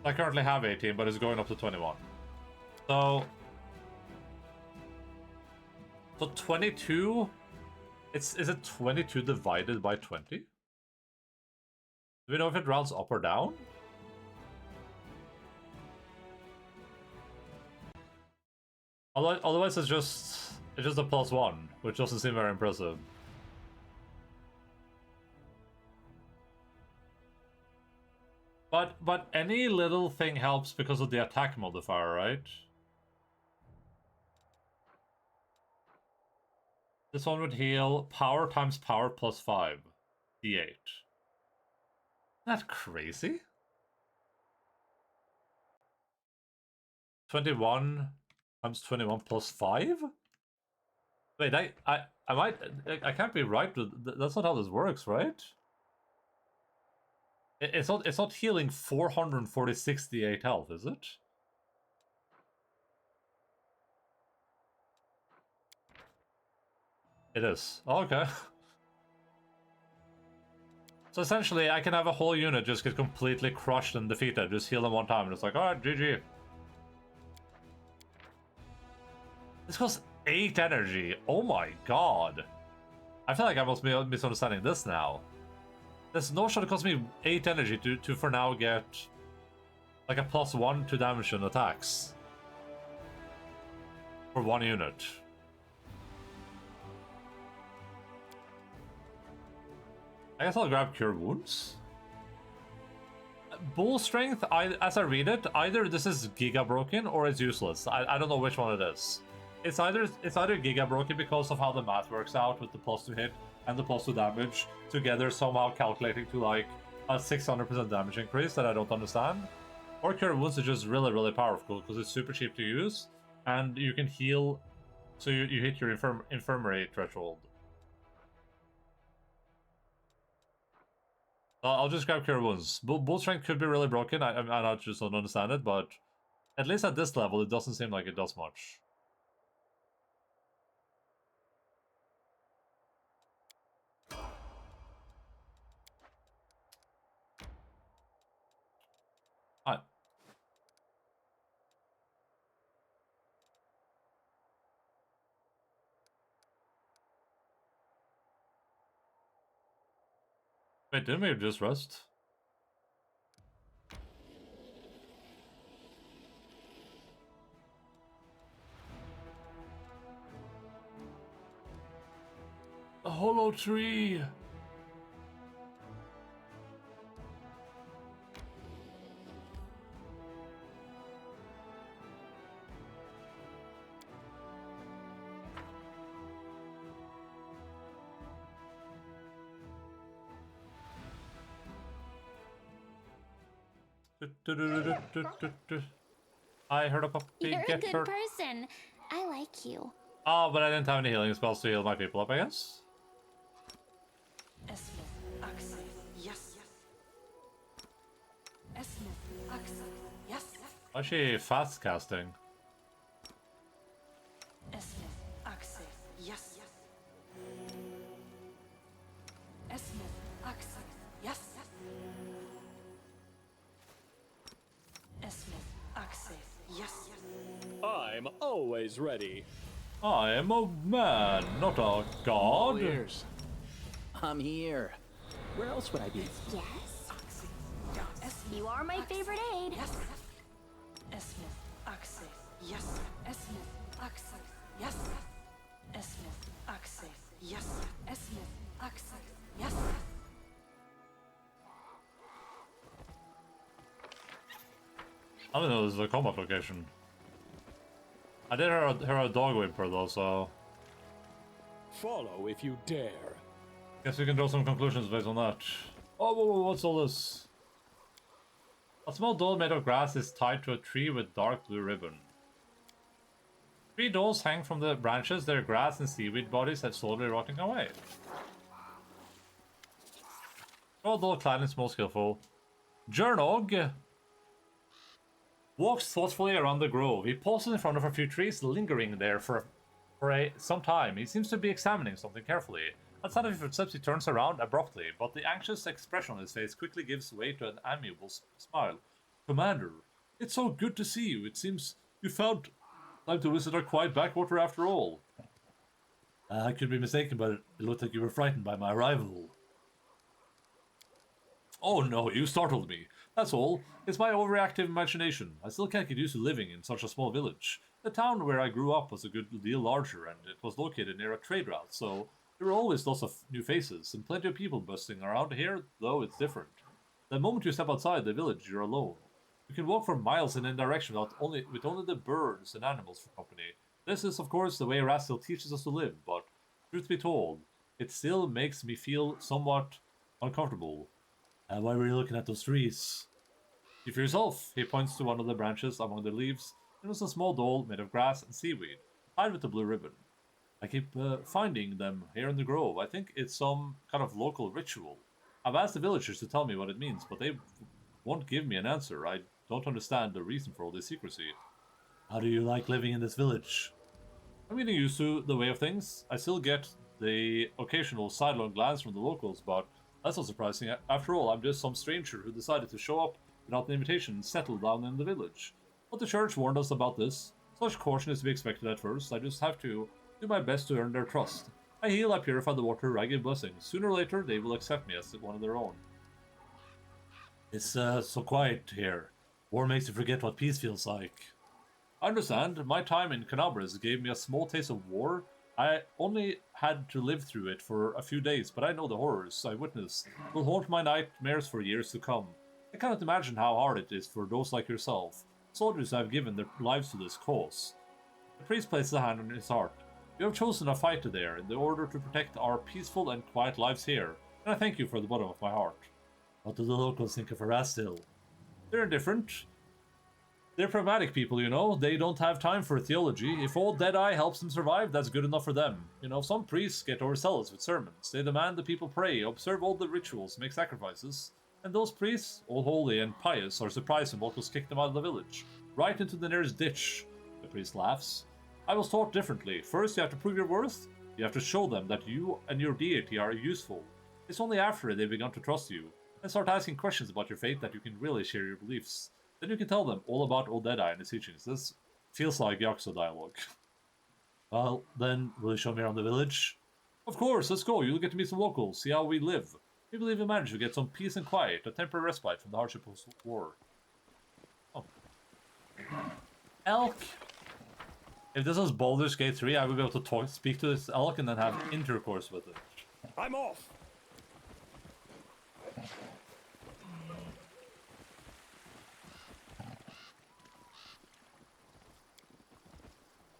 I currently have 18, but it's going up to 21. So 22. Is it 22 divided by 20? Do we know if it rounds up or down? Otherwise it's just a +1, which doesn't seem very impressive. But any little thing helps because of the attack modifier, right? This one would heal power times power +5, d8. Isn't that crazy? 21 times 21 +5? Wait, I can't be right. That's not how this works, right? It's not healing 446 d8 health, is it? It is. Oh, okay. So essentially, I can have a whole unit just get completely crushed and defeated. Just heal them one time, and it's like, alright, GG. This costs 8 energy. Oh my god. I feel like I must be misunderstanding this now. There's no shot it costs me 8 energy to for now get like a +1 to damage and attacks. For 1 unit. I guess I'll grab Cure Wounds. Bull Strength, as I read it, either this is Giga Broken or it's useless. I don't know which one it is. It's either Giga Broken because of how the math works out with the +2 hit and the +2 damage together somehow calculating to like a 600% damage increase that I don't understand. Or Cure Wounds is just really, really powerful because it's super cheap to use and you can heal so you hit your infirmary threshold. I'll just grab Cure Wounds. Bull Strength could be really broken, I just don't understand it, but at least at this level it doesn't seem like it does much. Alright. Wait, didn't we just rest? hollow tree. I heard a puppy You're a get good hurt. person. I like you. Oh, but I didn't have any healing spells to heal my people up, I guess. Esmith, Axel, yes. Esmith, Axel, yes. Why is she fast casting? Esmith, Axel, yes. Esmith, Axel, yes. Esmith, Axel, yes. I'm always ready. I am a man, not a All god. ears. I'm here. Where else would I be? Yes. You are my favorite aide. Yes. Esmith, Axel, yes. Esmith, Axel, yes. Esmith, Axel, yes. Esmith, Axel, yes. I don't know, this is a combat location. I did hear a dog whimper though, so Follow if you dare. guess we can draw some conclusions based on that. Oh, whoa, what's all this? A small doll made of grass is tied to a tree with dark blue ribbon. 3 dolls hang from the branches, their grass and seaweed bodies have slowly rotting away. All doll clan is most skillful. Jernog walks thoughtfully around the grove. He pauses in front of a few trees, lingering there for some time. He seems to be examining something carefully. At sound of his footsteps, he turns around abruptly, but the anxious expression on his face quickly gives way to an amiable smile. Commander, it's so good to see you. It seems you found time to visit our quiet backwater after all. I could be mistaken, but it looked like you were frightened by my arrival. Oh no, you startled me. That's all. It's my overreactive imagination. I still can't get used to living in such a small village. The town where I grew up was a good deal larger, and it was located near a trade route, so there were always lots of new faces, and plenty of people busting around here, though it's different. The moment you step outside the village, you're alone. You can walk for miles in any direction with only the birds and animals for company. This is, of course, the way Rastiel teaches us to live, but, truth be told, it still makes me feel somewhat uncomfortable. Why were you looking at those trees? See for yourself. He points to one of the branches among the leaves. It was a small doll made of grass and seaweed, tied with a blue ribbon. I keep finding them here in the grove. I think it's some kind of local ritual. I've asked the villagers to tell me what it means, but they won't give me an answer. I don't understand the reason for all this secrecy. How do you like living in this village? I'm getting used to the way of things. I still get the occasional sidelong glance from the locals, but that's not surprising. After all, I'm just some stranger who decided to show up without an invitation and settle down in the village. But the church warned us about this. Such caution is to be expected at first. I just have to do my best to earn their trust. I heal, I purify the water, I give blessings. Sooner or later, they will accept me as one of their own. It's so quiet here. War makes you forget what peace feels like. I understand. My time in Canabras gave me a small taste of war. I only had to live through it for a few days, but I know the horrors I witnessed will haunt my nightmares for years to come. I cannot imagine how hard it is for those like yourself, soldiers who have given their lives to this cause. The priest places a hand on his heart. You have chosen a fight there in order to protect our peaceful and quiet lives here, and I thank you from the bottom of my heart. What do the locals think of Erastil? They're indifferent. They're pragmatic people, you know. They don't have time for theology. If old Deadeye helps them survive, that's good enough for them. You know, some priests get overzealous with sermons. They demand the people pray, observe all the rituals, make sacrifices. And those priests, all holy and pious, are surprised when locals kick them out of the village. Right into the nearest ditch. The priest laughs. I was taught differently. First, you have to prove your worth. You have to show them that you and your deity are useful. It's only after they've begun to trust you and start asking questions about your faith that you can really share your beliefs. Then you can tell them all about old Deadeye and his teachings. This feels like Yakuza dialogue. Well, then, will you show me around the village? Of course, let's go. You'll get to meet some locals, see how we live. We believe we manage to get some peace and quiet, a temporary respite from the hardship of war. Oh. Elk! If this was Baldur's Gate 3, I would be able to speak to this elk and then have intercourse with it. I'm off.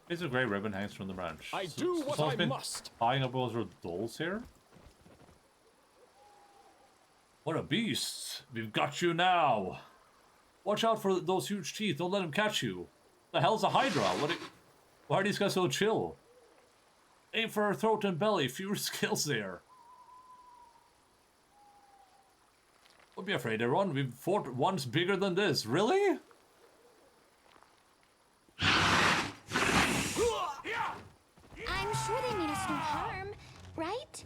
Piece of grey ribbon hangs from the branch. I do what someone's I been must. tying up those dolls here? What a beast! We've got you now! Watch out for those huge teeth, don't let him catch you! The hell's a Hydra? Why are these guys so chill? Aim for her throat and belly, fewer skills there. Don't be afraid, everyone. We've fought ones bigger than this. Really? I'm sure they mean us no harm, right?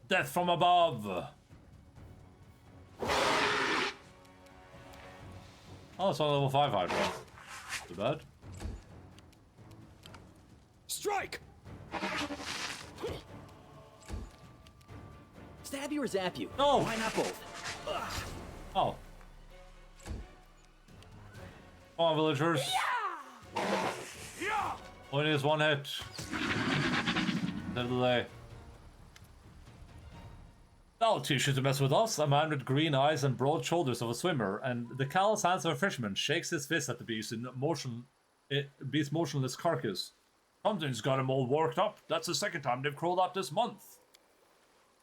Death from above! Oh, it's on level 5 Hydra. Too bad. Strike! Stab you or zap you? No! Why not both? Oh. Come on, villagers. Only is one hit. End of the day. Now teach you to mess with us, a man with green eyes and broad shoulders of a swimmer, and the callous hands of a fisherman shakes his fist at the beast in beast's motionless carcass. Something's got him all worked up. That's the second time they've crawled out this month.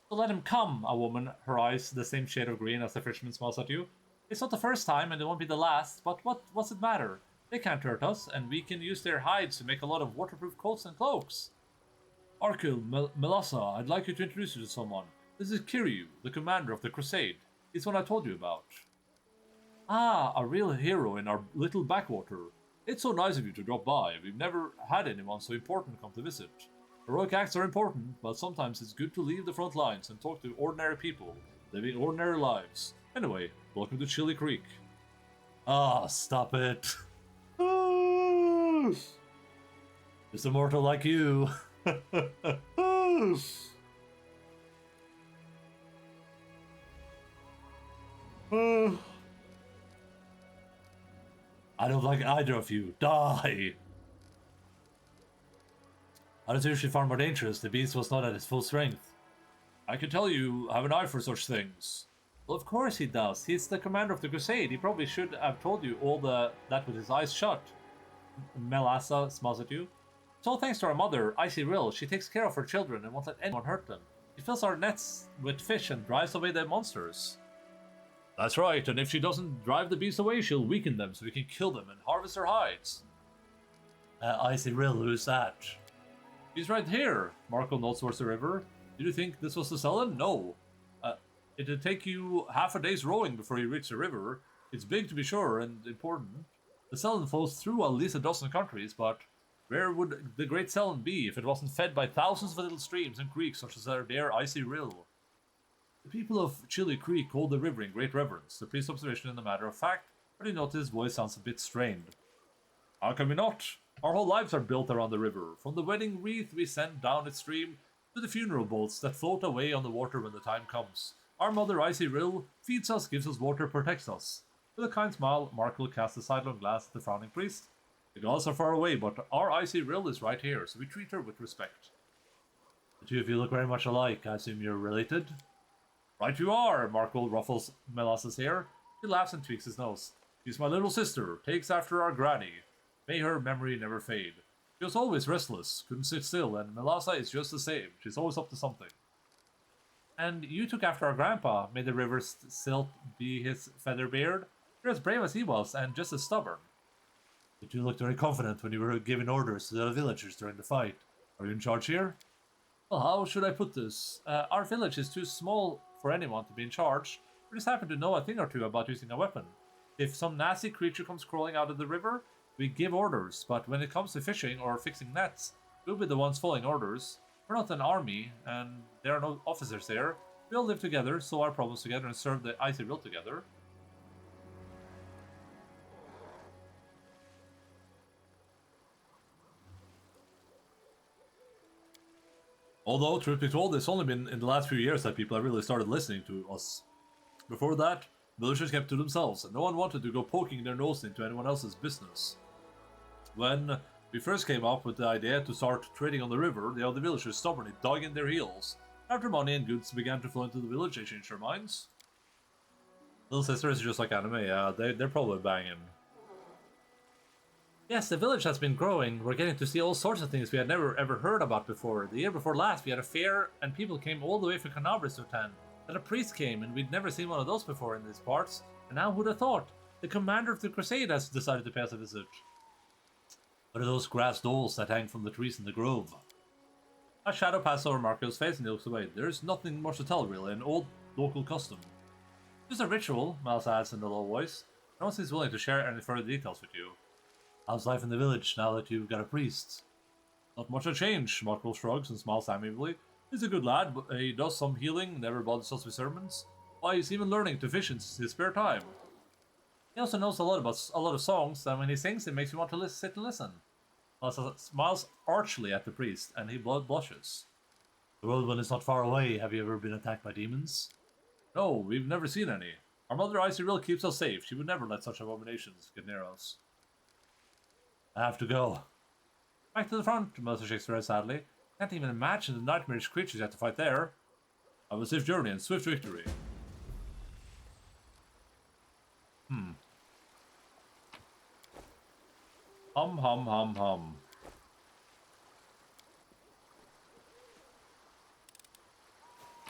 So let him come, a woman, her eyes the same shade of green as the fisherman smiles at you. It's not the first time and it won't be the last, but what's it matter? They can't hurt us, and we can use their hides to make a lot of waterproof coats and cloaks. Arkil, Melassa, I'd like you to introduce you to someone. This is Kiryu, the commander of the Crusade. He's one I told you about. Ah, a real hero in our little backwater. It's so nice of you to drop by. We've never had anyone so important come to visit. Heroic acts are important, but sometimes it's good to leave the front lines and talk to ordinary people, living ordinary lives. Anyway, welcome to Chili Creek. Ah, stop it. Just a mortal like you. I don't like either of you. Die! How does it usually far more dangerous? The beast was not at its full strength. I can tell you have an eye for such things. Well, of course he does. He's the commander of the Crusade. He probably should have told you all that with his eyes shut. Melassa smiles at you. So thanks to our mother, Icy Rill, she takes care of her children and won't let anyone hurt them. She fills our nets with fish and drives away the monsters. That's right, and if she doesn't drive the beast away, she'll weaken them so we can kill them and harvest their hides. Icy Rill, who's that? He's right here. Marco nods towards the river. Did you think this was the Sullen? No. It'd take you half a day's rowing before you reach the river. It's big to be sure, and important. The Sullen flows through at least a dozen countries, but where would the Great Sullen be if it wasn't fed by thousands of little streams and creeks such as our dear Icy Rill? The people of Chili Creek hold the river in great reverence. The priest's observation in the matter of fact, but you notice his voice sounds a bit strained. How can we not? Our whole lives are built around the river, from the wedding wreath we send down its stream to the funeral boats that float away on the water when the time comes. Our mother Icy Rill feeds us, gives us water, protects us. With a kind smile, Markle casts a sidelong glance at the frowning priest. The gods are far away, but our Icy Rill is right here, so we treat her with respect. The two of you look very much alike. I assume you're related? Right you are, Markle ruffles Melassa's hair. He laughs and tweaks his nose. She's my little sister, takes after our granny. May her memory never fade. She was always restless, couldn't sit still, and Melassa is just the same. She's always up to something. And you took after our grandpa. May the river silt be his feather beard. You're as brave as he was, and just as stubborn. You two looked very confident when you were giving orders to the other villagers during the fight. Are you in charge here? Well, how should I put this? Our village is too small for anyone to be in charge. We just happen to know a thing or two about using a weapon. If some nasty creature comes crawling out of the river, we give orders, but when it comes to fishing or fixing nets, we'll be the ones following orders. We're not an army, and there are no officers there. We all live together, solve our problems together, and serve the Icy Rill together. Although, truth be told, it's only been in the last few years that people have really started listening to us. Before that, villagers kept to themselves, and no one wanted to go poking their nose into anyone else's business. When we first came up with the idea to start trading on the river, the other villagers stubbornly dug in their heels. After money and goods began to flow into the village, they changed their minds. Little sister is just like anime, yeah, they're probably banging. Yes, the village has been growing. We're getting to see all sorts of things we had never ever heard about before. The year before last, we had a fair, and people came all the way from Canabris to attend. Then a priest came, and we'd never seen one of those before in these parts. And now who'd have thought? The commander of the crusade has decided to pay us a visit. What are those grass dolls that hang from the trees in the grove? A shadow passed over Marco's face and he looks away. There's nothing much to tell, really. An old local custom. Just a ritual, Miles adds in a low voice. No one seems willing to share any further details with you. How's life in the village now that you've got a priest? Not much of change, Marco shrugs and smiles amiably. He's a good lad, but he does some healing, never bothers us with sermons. Why, he's even learning to fish in his spare time. He also knows a lot of songs, and when he sings, it makes you want to sit and listen. Miles smiles archly at the priest, and he blushes. The whirlwind is not far away. Have you ever been attacked by demons? No, we've never seen any. Our mother Icy Rill keeps us safe. She would never let such abominations get near us. I have to go. Back to the front, Melissa shakes her head sadly. Can't even imagine the nightmarish creatures you have to fight there. Have a safe journey and swift victory. Hum.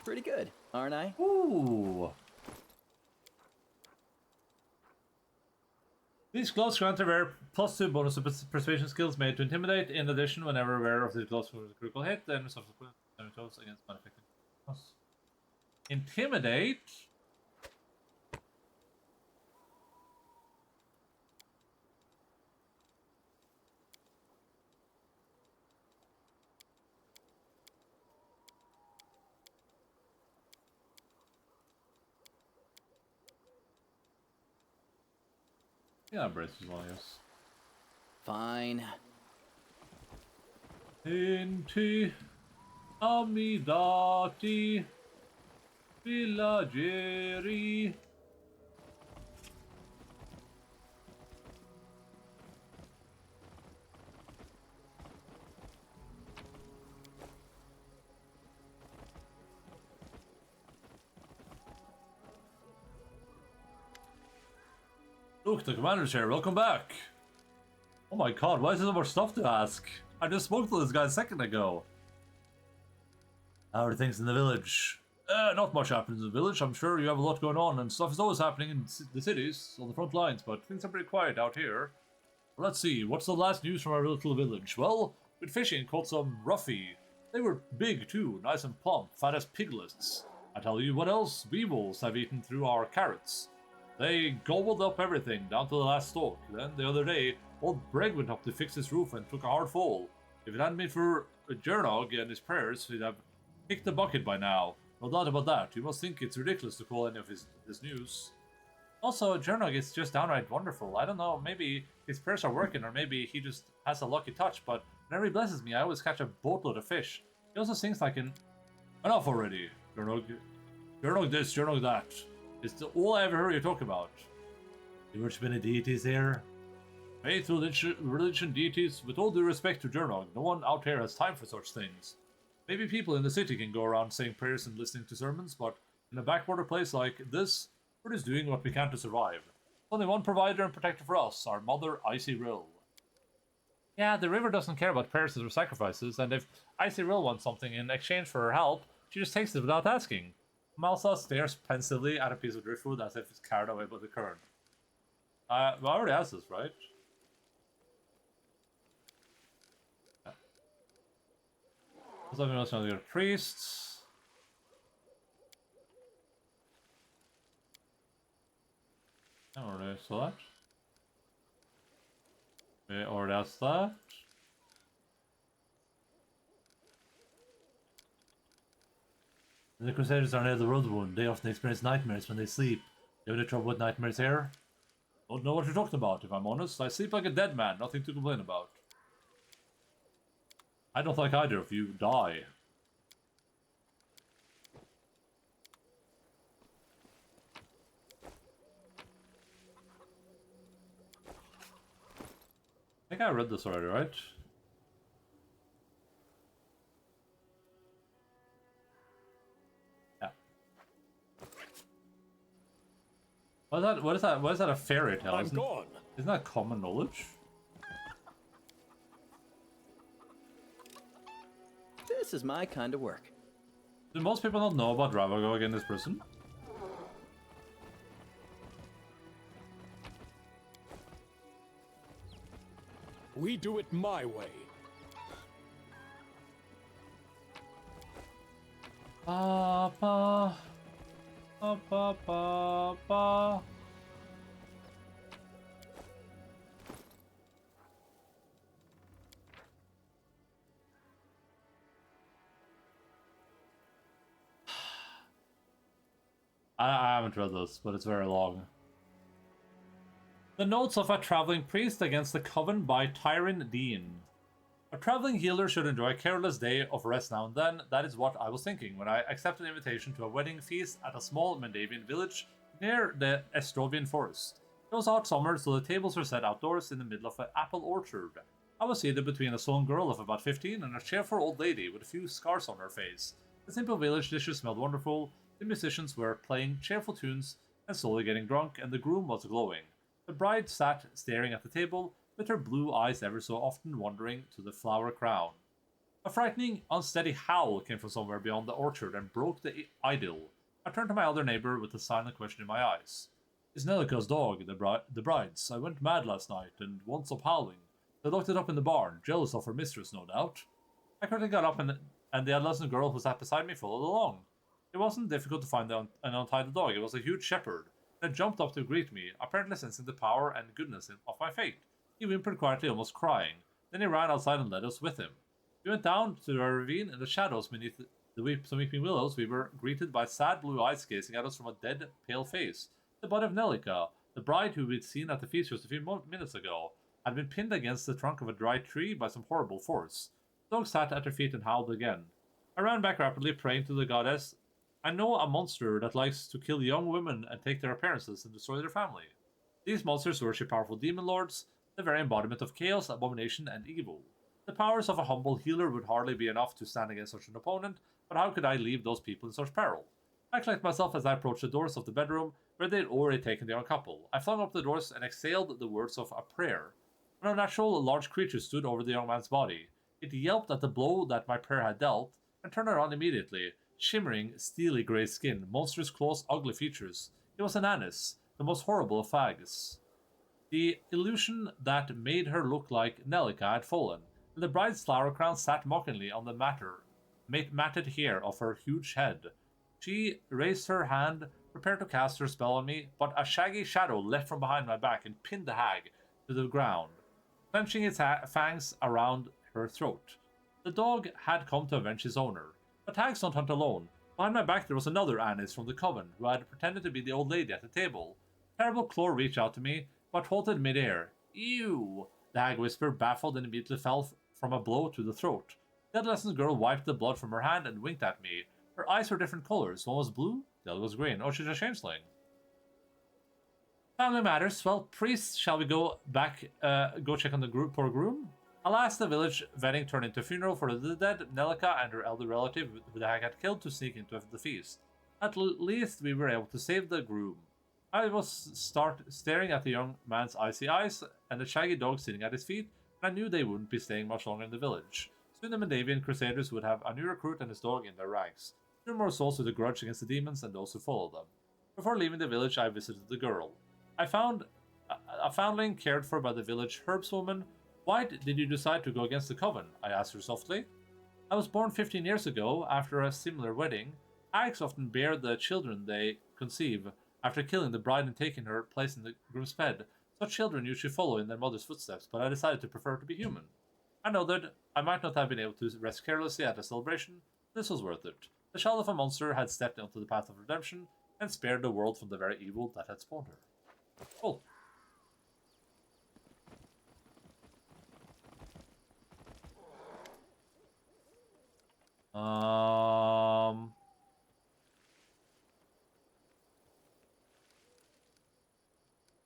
Pretty good, aren't I? Ooh. These gloves grant a rare +2 bonus to persuasion skills made to intimidate. In addition, whenever aware of these gloves for a critical hit, then subsequent damage against unaffected. Intimidate? Yeah, brace as long as. Fine. Inti Amidati Villageri. Look, the commander's here. Welcome back. Oh my god, why is there so much stuff to ask? I just spoke to this guy a second ago. How are things in the village? Not much happens in the village. I'm sure you have a lot going on, and stuff is always happening in the cities, on the front lines, but things are pretty quiet out here. Let's see, what's the last news from our little village? Well, with fishing, caught some roughy. They were big too, nice and plump, fat as piglets. I tell you what else, weevils have eaten through our carrots. They gobbled up everything, down to the last stalk. Then, the other day, old Breg went up to fix his roof and took a hard fall. If it hadn't been for Jernog and his prayers, he'd have kicked the bucket by now. No doubt about that. You must think it's ridiculous to call any of this news. Also, Jernog is just downright wonderful. I don't know, maybe his prayers are working, or maybe he just has a lucky touch, but whenever he blesses me, I always catch a boatload of fish. He also sings like an... Enough already, Jernog. Jernog this, Jernog that. It's all I ever heard you talk about. You worship any deities here? Faith, religion, deities, with all due respect to Jernog, no one out here has time for such things. Maybe people in the city can go around saying prayers and listening to sermons, but in a backwater place like this, we're just doing what we can to survive. Only one provider and protector for us, our mother, Icy Rill. Yeah, the river doesn't care about prayers or sacrifices, and if Icy Rill wants something in exchange for her help, she just takes it without asking. Malsa stares pensively at a piece of driftwood as if it's carried away by the current. I already asked this, right? Yeah. Something else on the priests. I already saw that. We already asked that. The Crusaders are near the road wound. They often experience nightmares when they sleep. You have any trouble with nightmares here? Don't know what you're talking about, if I'm honest. I sleep like a dead man, nothing to complain about. I don't like either of you die. think I read this already, right? Yeah. What is that? What is that? What is that? A fairy tale? I'm gone. Isn't that common knowledge? This is my kind of work. Do most people not know about Ravagog in this prison? We do it my way. Ba ba ba ba ba ba. I haven't read this, but it's very long. The Notes of a Traveling Priest Against the Coven by Tyron Dean. A traveling healer should enjoy a careless day of rest now and then. That is what I was thinking when I accepted an invitation to a wedding feast at a small Mendavian village near the Estrovian forest. It was hot summer, so the tables were set outdoors in the middle of an apple orchard. I was seated between a sullen girl of about 15 and a cheerful old lady with a few scars on her face. The simple village dishes smelled wonderful, the musicians were playing cheerful tunes and slowly getting drunk, and the groom was glowing. The bride sat staring at the table, with her blue eyes ever so often wandering to the flower crown. A frightening, unsteady howl came from somewhere beyond the orchard and broke the idyll. I turned to my elder neighbor with a silent question in my eyes. Is Nelika's dog the bride's? I went mad last night and won't stop howling. They locked it up in the barn, jealous of her mistress, no doubt. I quickly got up and the adolescent girl who sat beside me followed along. It wasn't difficult to find an untitled dog. It was a huge shepherd. It jumped up to greet me, apparently sensing the power and goodness of my fate. He whimpered quietly, almost crying. Then he ran outside and led us with him. We went down to a ravine in the shadows beneath some weeping willows. We were greeted by sad blue eyes gazing at us from a dead, pale face. The body of Nelika, the bride who we'd seen at the feast just a few minutes ago, had been pinned against the trunk of a dry tree by some horrible force. The dog sat at her feet and howled again. I ran back rapidly, praying to the goddess. I know a monster that likes to kill young women and take their appearances and destroy their family. These monsters worship powerful demon lords, the very embodiment of chaos, abomination, and evil. The powers of a humble healer would hardly be enough to stand against such an opponent, but how could I leave those people in such peril? I collected myself as I approached the doors of the bedroom, where they had already taken the young couple. I flung up the doors and exhaled the words of a prayer. An unnatural, large creature stood over the young man's body. It yelped at the blow that my prayer had dealt, and turned around immediately. Shimmering, steely grey skin, monstrous claws, ugly features. It was an Anis, the most horrible of fags. The illusion that made her look like Nelika had fallen, and the bride's flower crown sat mockingly on the matted hair of her huge head. She raised her hand, prepared to cast her spell on me, but a shaggy shadow leapt from behind my back and pinned the hag to the ground, clenching its fangs around her throat. The dog had come to avenge his owner. But hags don't hunt alone. Behind my back there was another Anis from the coven, who had pretended to be the old lady at the table. Terrible Claw reached out to me, but halted midair. Ew! The hag whispered, baffled, and immediately fell from a blow to the throat. The adolescent girl wiped the blood from her hand and winked at me. Her eyes were different colors. One was blue, the other was green. Oh, she's a changeling. Family matters. Well, priests, shall we go back, go check on the poor groom? Alas, the village wedding turned into a funeral for the dead, Nelika and her elder relative who the hag had killed to sneak into the feast. At least we were able to save the groom. I was staring at the young man's icy eyes and the shaggy dog sitting at his feet, and I knew they wouldn't be staying much longer in the village. Soon the Mendavian Crusaders would have a new recruit and his dog in their ranks. Two more souls with a grudge against the demons and those who follow them. Before leaving the village, I visited the girl. I found a foundling cared for by the village herbswoman. Why did you decide to go against the coven? I asked her softly. I was born 15 years ago, after a similar wedding. Hags often bear the children they conceive, after killing the bride and taking her place in the groom's bed. Such children usually follow in their mother's footsteps, but I decided to prefer to be human. I know that I might not have been able to rest carelessly at a celebration. This was worth it. The child of a monster had stepped onto the path of redemption, and spared the world from the very evil that had spawned her. Cool.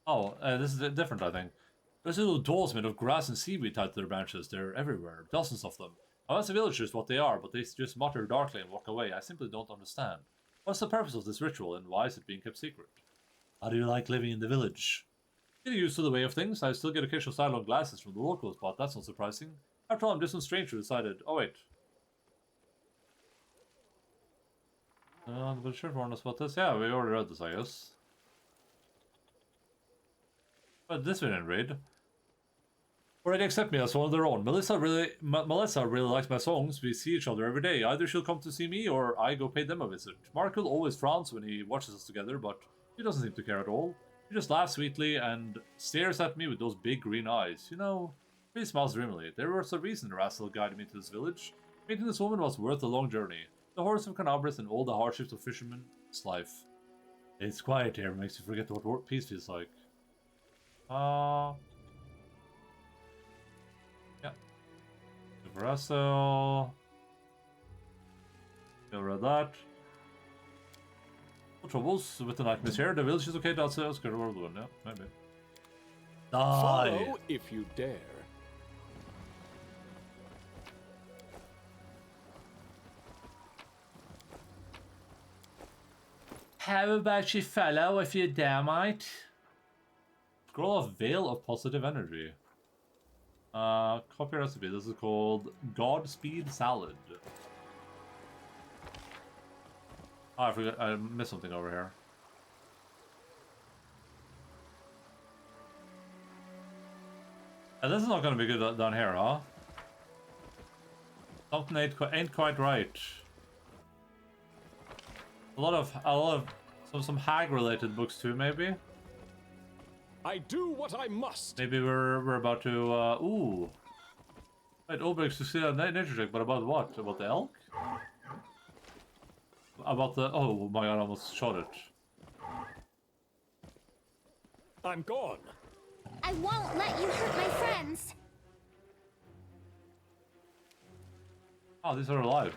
Oh, this is different, I think. There's little dolls made of grass and seaweed tied to their branches. They're everywhere, dozens of them. I ask the villagers what they are, but they just mutter darkly and walk away. I simply don't understand. What's the purpose of this ritual, and why is it being kept secret? How do you like living in the village? Getting used to the way of things. I still get occasional sidelong glances from the locals, but that's not surprising. After all, I'm just some stranger who decided... Oh, wait. The sure warned us about this. Yeah, we already read this, I guess. But this we didn't read. Already accept me as one of their own. Melissa really likes my songs. We see each other every day. Either she'll come to see me, or I go pay them a visit. Markle always frowns when he watches us together, but he doesn't seem to care at all. He just laughs sweetly and stares at me with those big green eyes. You know, he smiles dreamily. There was a reason Rassel guided me to this village. Meeting this woman was worth the long journey. The horrors of Canabras and all the hardships of fishermen's life. It's quiet here, makes you forget what peace feels like. Yeah. Rassel. You'll read that. No troubles with the nightmares here. The village is okay, that's it. Let's go to World 1, yeah, maybe. Die! Follow if you dare. How about you follow if you dare, mate? Scroll of Veil of Positive Energy. Copy recipe. This is called Godspeed Salad. Oh, I forgot. I missed something over here. And this is not going to be good down here, huh? Something ain't quite right. A lot of some hag-related books too, maybe. I do what I must. Maybe we're about to. Ooh. Wait, Obelix succeeded on nature check, but about what? About the elk? About the. Oh my god! I almost shot it. I'm gone. I won't let you hurt my friends. Oh, these are alive.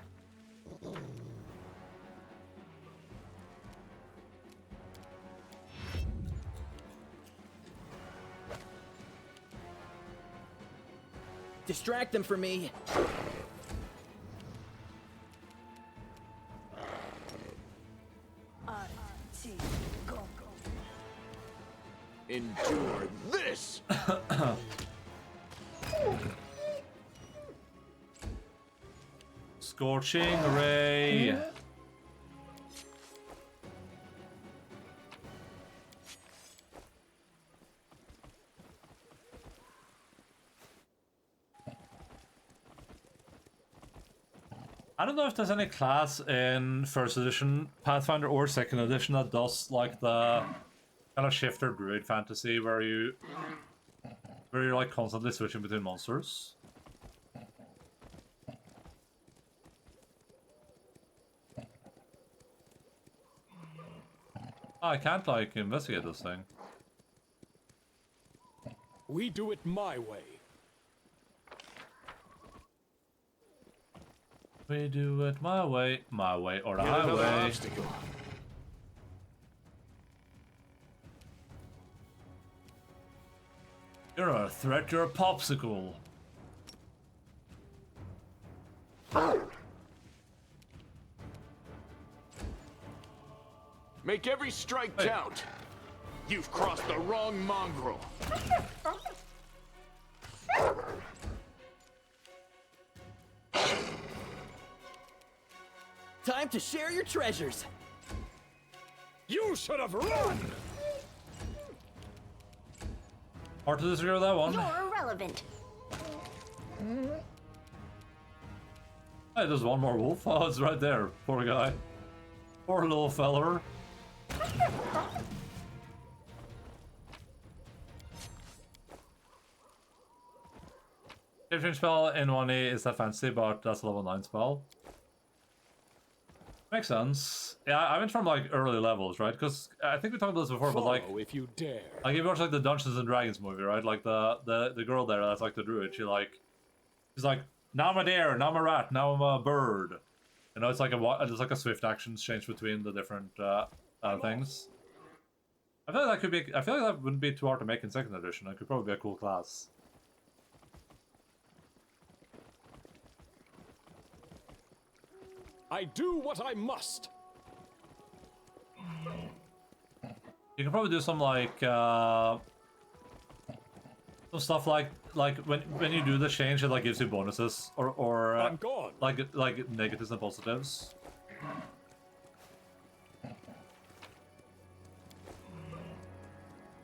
Distract them from me. Endure this! Scorching Ray. I don't know if there's any class in first edition Pathfinder or second edition that does like the kind of shifter druid fantasy where you're like constantly switching between monsters. I can't like investigate this thing. We do it my way. We do it my way or the Yet another highway. obstacle. You're a threat, you're a popsicle. Make every strike count. You've crossed the wrong mongrel. Time to share your treasures. You should have run! Hard to disagree with that one. You're irrelevant. Hey, there's one more wolf. Oh, it's right there. Poor guy. Poor little feller. Different spell in 1E is that fancy, but that's a level 9 spell. Makes sense. Yeah, I went from like early levels, right? Because I think we talked about this before, but like, Follow if you dare. if you watch like the Dungeons and Dragons movie, right? Like the girl there that's like the druid, she's like, now I'm a deer, now I'm a rat, now I'm a bird. You know, it's like a swift action change between the different things. I feel like that could be. I feel like that wouldn't be too hard to make in second edition. It could probably be a cool class. I do what I must. You can probably do some like some stuff like when you do the change, it like gives you bonuses or I'm gone. like negatives and positives.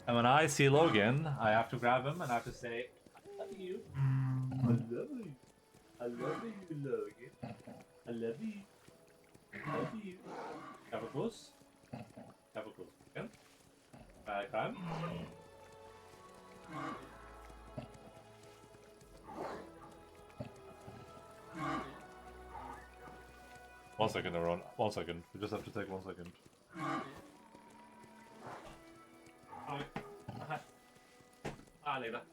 And when I see Logan, I have to grab him and I have to say, I love you. I love you. I love you, Logan. I love you. I love you. Have a close. Have a close. Again. Back time. 1 second, everyone. 1 second. We just have to take 1 second. Leave that.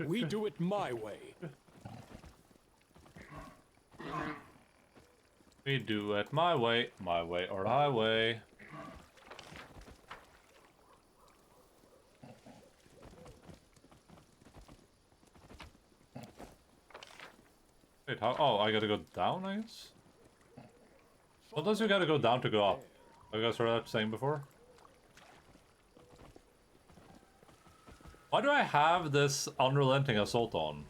We do it my way. We do it my way or highway. Wait, how? Oh, I gotta go down, I guess? Sometimes you gotta go down to go up. Have you guys heard that saying before? Why do I have this unrelenting assault on?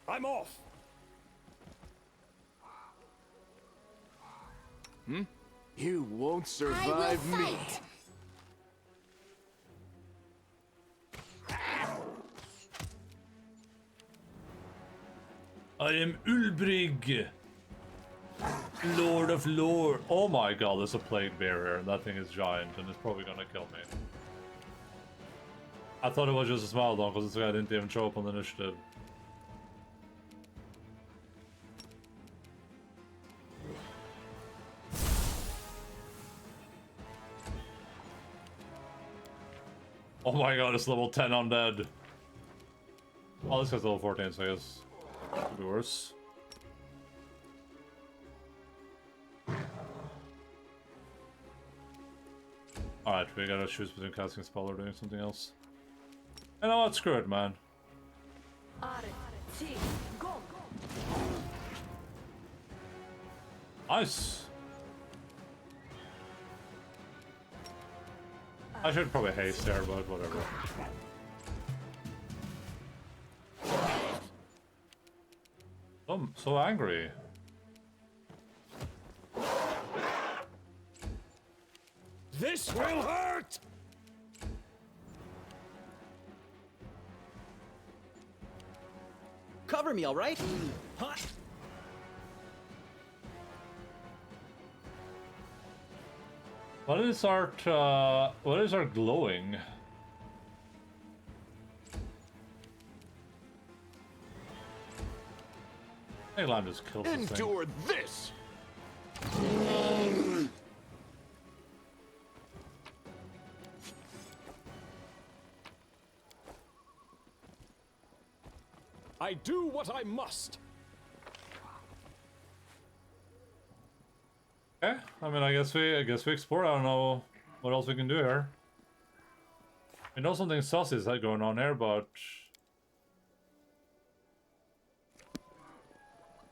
I'm off. You won't I survive will me. fight. I am Ulbrig, Lord of Lore. Oh my god, there's a plague bear here, and that thing is giant, and it's probably gonna kill me. I thought it was just a small dog, because this guy didn't even show up on the initiative. Oh my god, it's level 10 undead. Oh, this guy's level 14, so I guess could be worse. Alright, we gotta choose between casting a spell or doing something else. You know what? Screw it, man. Nice! I should probably haste there, but whatever. I'm so angry. This will hurt. Cover me, all right? Huh? What is our glowing? Endaline just kills this thing. Endure this. I do what I must. Okay, I mean, I guess we explore. I don't know what else we can do here. I know something sus is going on here, but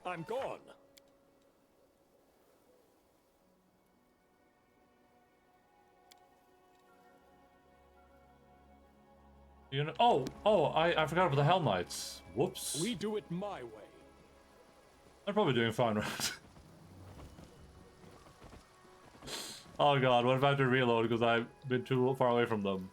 I'm gone. you know. I forgot about the Hell Knights. Whoops. We do it my way. They're probably doing fine, right? Oh god, what if I have to reload because I've been too far away from them?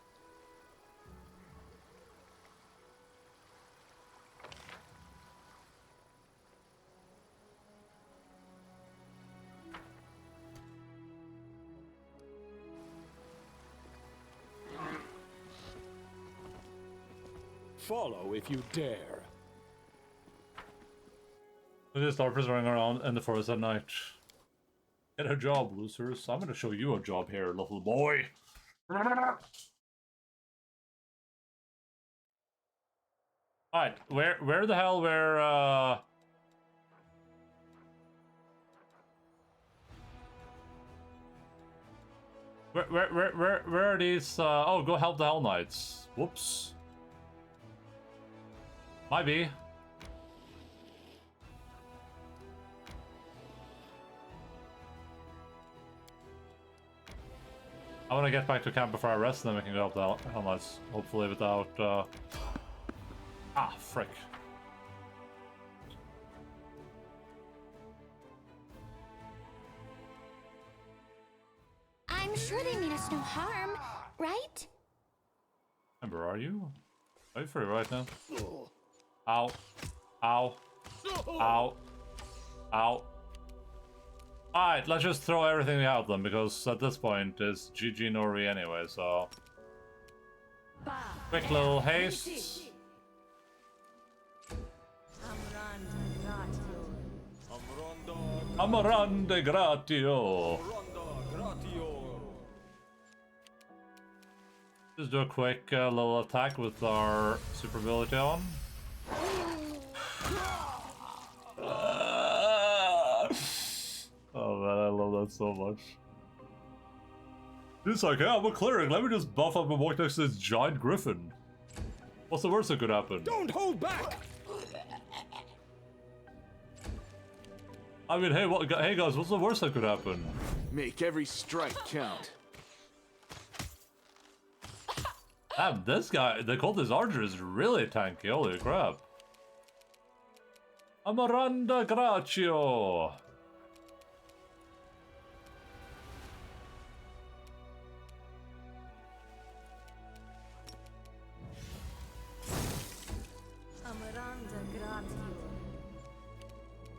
Follow if you dare. With the Starfers running around in the forest at night. Get a job, losers. I'm gonna show you a job here, little boy. Alright, where the hell where are these oh, go help the Hell Knights. Whoops. Might be. I want to get back to camp before I rest, and then we can go up the Hell Knights, hopefully without ah, frick. I'm sure they mean us no harm, right? Ember, are you? Are you free right now? Ow. Ow. Ow. Ow. Alright, let's just throw everything at them, because at this point it's GG Nori anyway, so... Quick little haste. Amorande gratio. Just do a quick little attack with our super ability on. Oh man, I love that so much. It's like, yeah, I'm a cleric. Let me just buff up and walk next to this giant griffin. What's the worst that could happen? Don't hold back! I mean, hey guys, what's the worst that could happen? Make every strike count. Damn, this guy, the cultist archer is really tanky. Holy crap. Amaranda Graccio.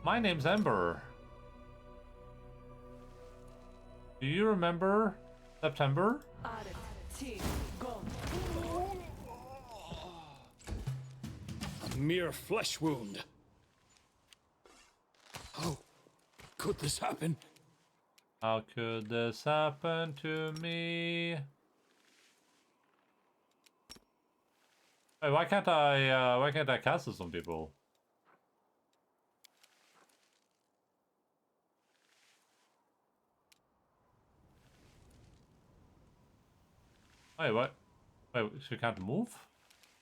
My name's Ember. Do you remember September? A mere flesh wound. How could this happen? How could this happen to me? Wait, why can't I cast this on people? Wait, what? Wait, she can't move?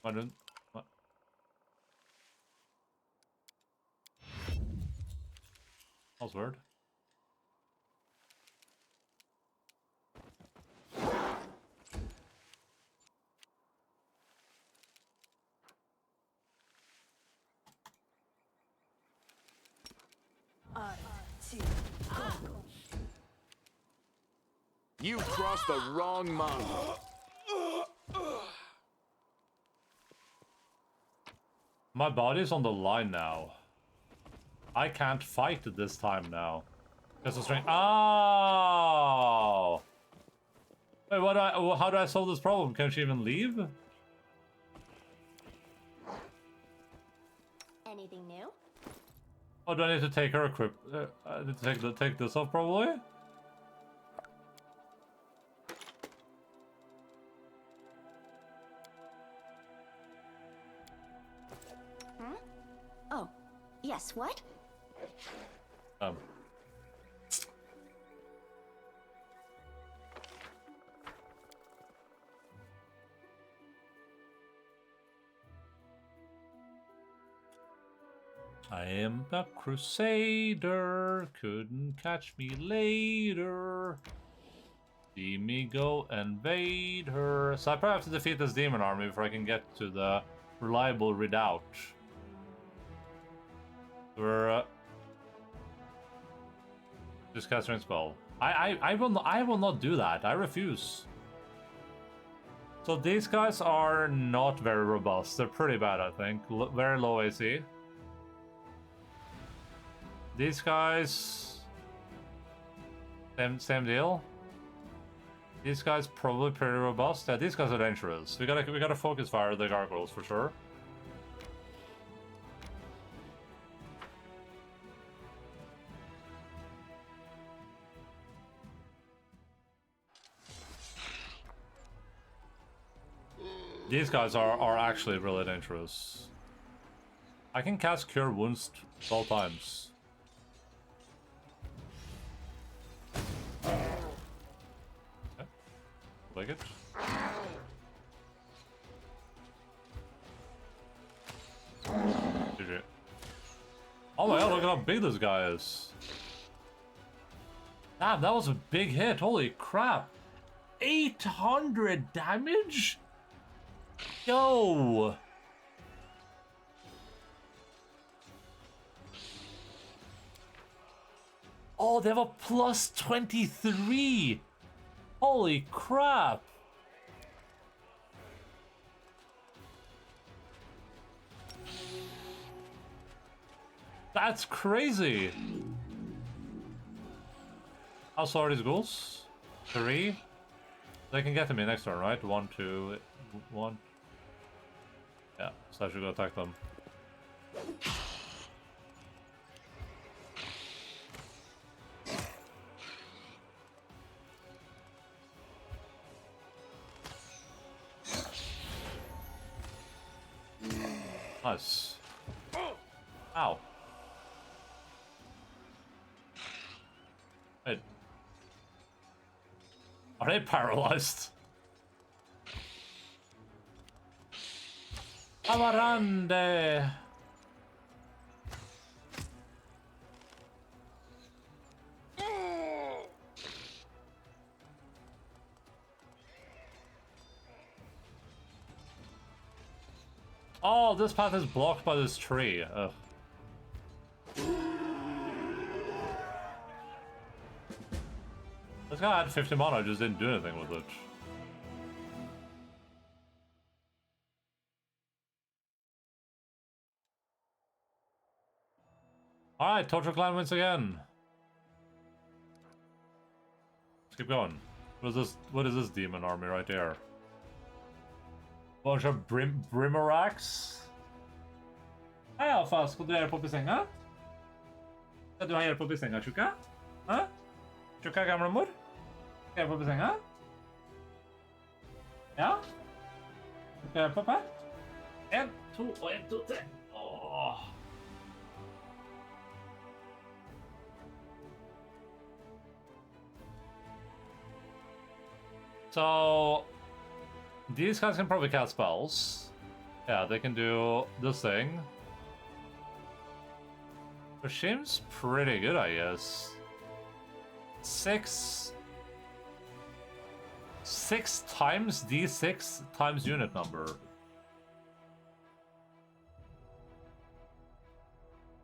Why didn't... What? That's weird. You've crossed the wrong mongrel. My body's on the line now. I can't fight this time now. Because the strength. Oh! Wait, how do I solve this problem? Can she even leave? Anything new? Oh, do I need to take her equip? I need to take this off probably? Yes, what? I am a crusader, couldn't catch me later. See me go invade her. So I probably have to defeat this demon army before I can get to the reliable redoubt. We're just casting spell. I will not do that. I refuse. So these guys are not very robust. They're pretty bad, I think. Very low AC. These guys, same deal. These guys probably pretty robust. Yeah, these guys are dangerous. We gotta focus fire the gargoyles for sure. These guys are actually really dangerous. I can cast Cure Wounds 12 times. Like it. GG. Oh my god, look how big this guy is. Damn, that was a big hit. Holy crap. 800 damage? Yo! Oh, they have a plus 23! Holy crap! That's crazy! How slow are these ghouls? 3? They can get to me next turn, right? 1, 2, 1. Yeah, so I should go attack them. Nice. Ow. Wait. Are they paralyzed? Amarande. Oh, this path is blocked by this tree. Ugh. This guy had 50 mana, I just didn't do anything with it. Alright, Torture Clan wins again. Let's keep going. What is this demon army right there? Bunch of Brimoraks. Hei, Alfa. Skal du hjelpe opp i senga? Skal du ha hjelp opp i senga, Tjukka? Hæ? Tjukka, gamle mor? Skal jeg hjelpe opp i senga? Ja? Skal jeg hjelpe opp her? 1, 2 og 1, 2, 3. Åh. So... these guys can probably cast spells. Yeah, they can do this thing. Which seems pretty good, I guess. 6 times D6 times unit number.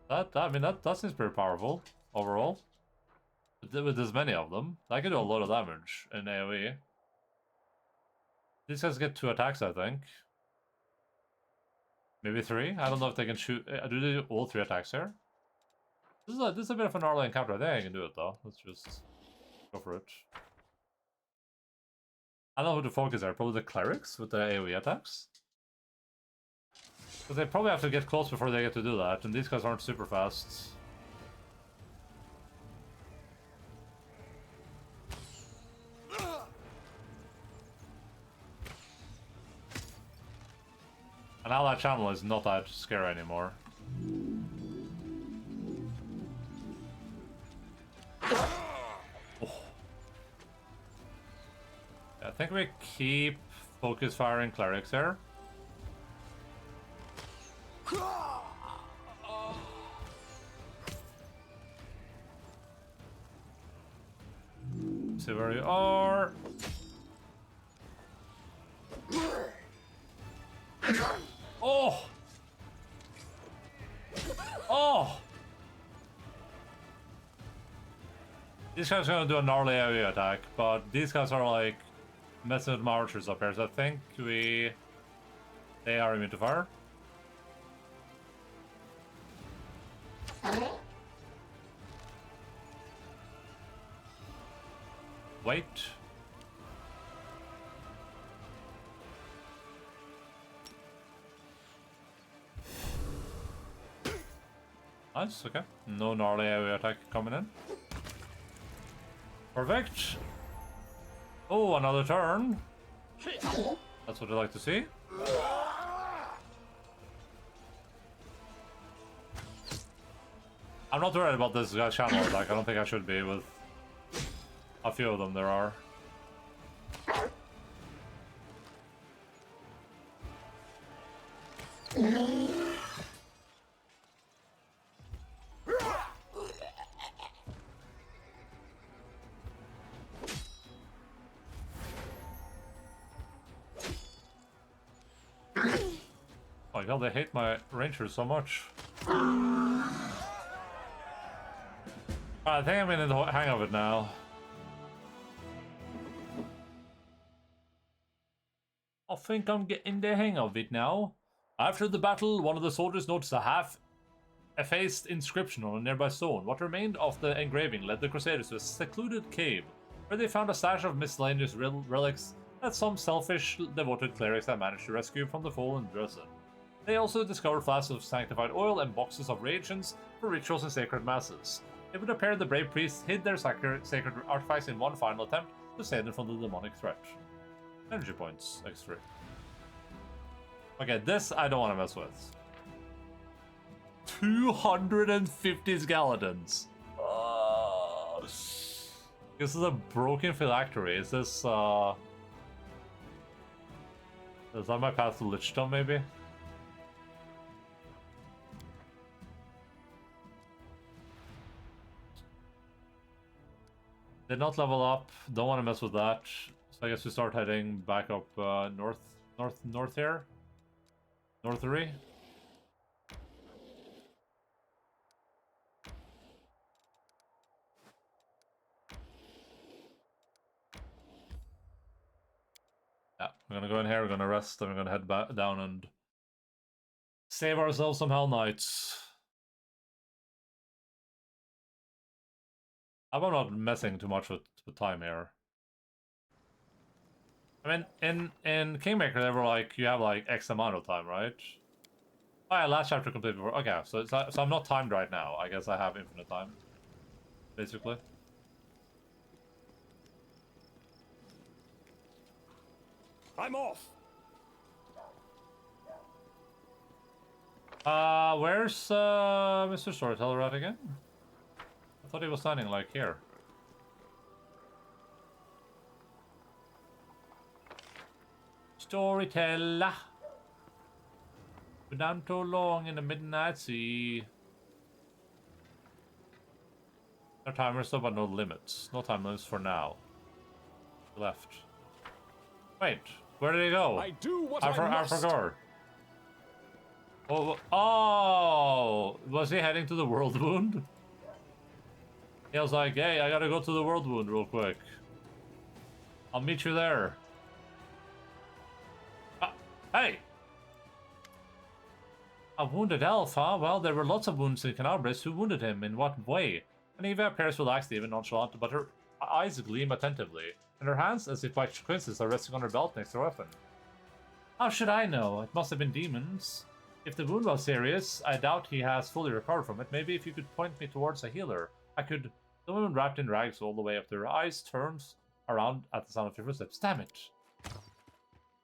That seems pretty powerful overall. With this many of them, that can do a lot of damage in AoE. These guys get 2 attacks, I think. Maybe 3? I don't know if they can shoot. Do they do all 3 attacks here? This is a bit of an gnarly encounter. I think I can do it though. Let's just go for it. I don't know who to focus there. Probably the clerics with the AoE attacks. Because they probably have to get close before they get to do that, and these guys aren't super fast. And now that channel is not that scary anymore. Oh. I think we keep focus firing clerics here. See where you are. Oh! Oh! These guys are gonna do a gnarly area attack, but these guys are like messing with my archers up here, so I think they are immune to fire. Wait. Nice, okay. No gnarly area attack coming in. Perfect. Oh, another turn. That's what I like to see. I'm not worried about this guy's channel attack. I don't think I should be with a few of them there are. Oh my god, they hate my rangers so much. I think I'm in the hang of it now. I think I'm getting the hang of it now. After the battle, one of the soldiers noticed a half-effaced inscription on a nearby stone. What remained of the engraving led the Crusaders to a secluded cave, where they found a stash of miscellaneous relics that some selfish, devoted clerics had managed to rescue from the fallen Dresden. They also discovered flasks of sanctified oil and boxes of reagents for rituals and sacred masses. It would appear the brave priests hid their sacred artifacts in one final attempt to save them from the demonic threat. Energy points, extra. Okay, this I don't want to mess with. 250 skeletons. This is a broken phylactery. Is this, is that my path to Lichdom, maybe? Did not level up. Don't want to mess with that. So I guess we start heading back up north here. North 3. Yeah, we're gonna go in here, we're gonna rest, and we're gonna head back down and save ourselves some Hell Knights. I'm not messing too much with time here. I mean, in Kingmaker, they were like, you have like X amount of time, right? Oh yeah, last chapter completed before. Okay, so I'm not timed right now. I guess I have infinite time, basically. I'm off. Where's Mr. Storyteller at again? I thought he was standing like here. Storyteller. Been down too long in the midnight sea. No timers though, but no limits. No time limits for now. Left. Wait, where did he go? I do what I must. forgot. Oh, was he heading to the World Wound? He was like, hey, I gotta go to the World Wound real quick. I'll meet you there. Hey! A wounded elf, huh? Well, there were lots of wounds in Canabris. Who wounded him? In what way? Aniva appears relaxed, even nonchalant, but her eyes gleam attentively, and her hands, as if by coincidence, are resting on her belt next to her weapon. How should I know? It must have been demons. If the wound was serious, I doubt he has fully recovered from it. Maybe if you could point me towards a healer, I could... The woman wrapped in rags all the way up to her eyes turns around at the sound of your footsteps. Damn it!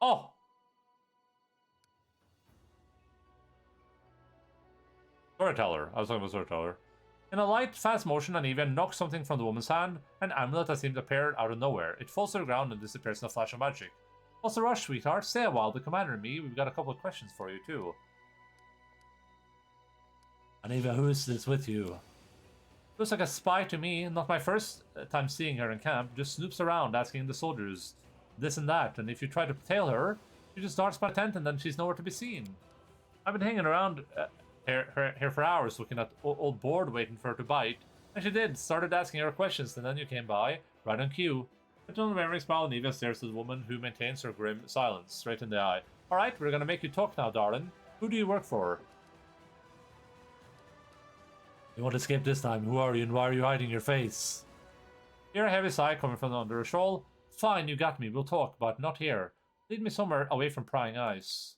Oh! Storyteller. I was talking about Storyteller. In a light, fast motion, Anivia knocks something from the woman's hand, an amulet that seems to appear out of nowhere. It falls to the ground and disappears in a flash of magic. What's the rush, sweetheart? Stay a while. The commander and me, we've got a couple of questions for you, too. Anivia, who is this with you? Looks like a spy to me. Not my first time seeing her in camp. Just snoops around, asking the soldiers this and that, and if you try to tail her, she just darts by the tent and then she's nowhere to be seen. I've been hanging around here for hours, looking at old board, waiting for her to bite. And she did, started asking her questions, and then you came by, right on cue. With an unwavering smile, Anivia stares to the woman who maintains her grim silence, straight in the eye. Alright, we're gonna make you talk now, darling. Who do you work for? You won't escape this time. Who are you and why are you hiding your face? Hear a heavy sigh coming from under her shawl. Fine, you got me. We'll talk, but not here. Lead me somewhere away from prying eyes.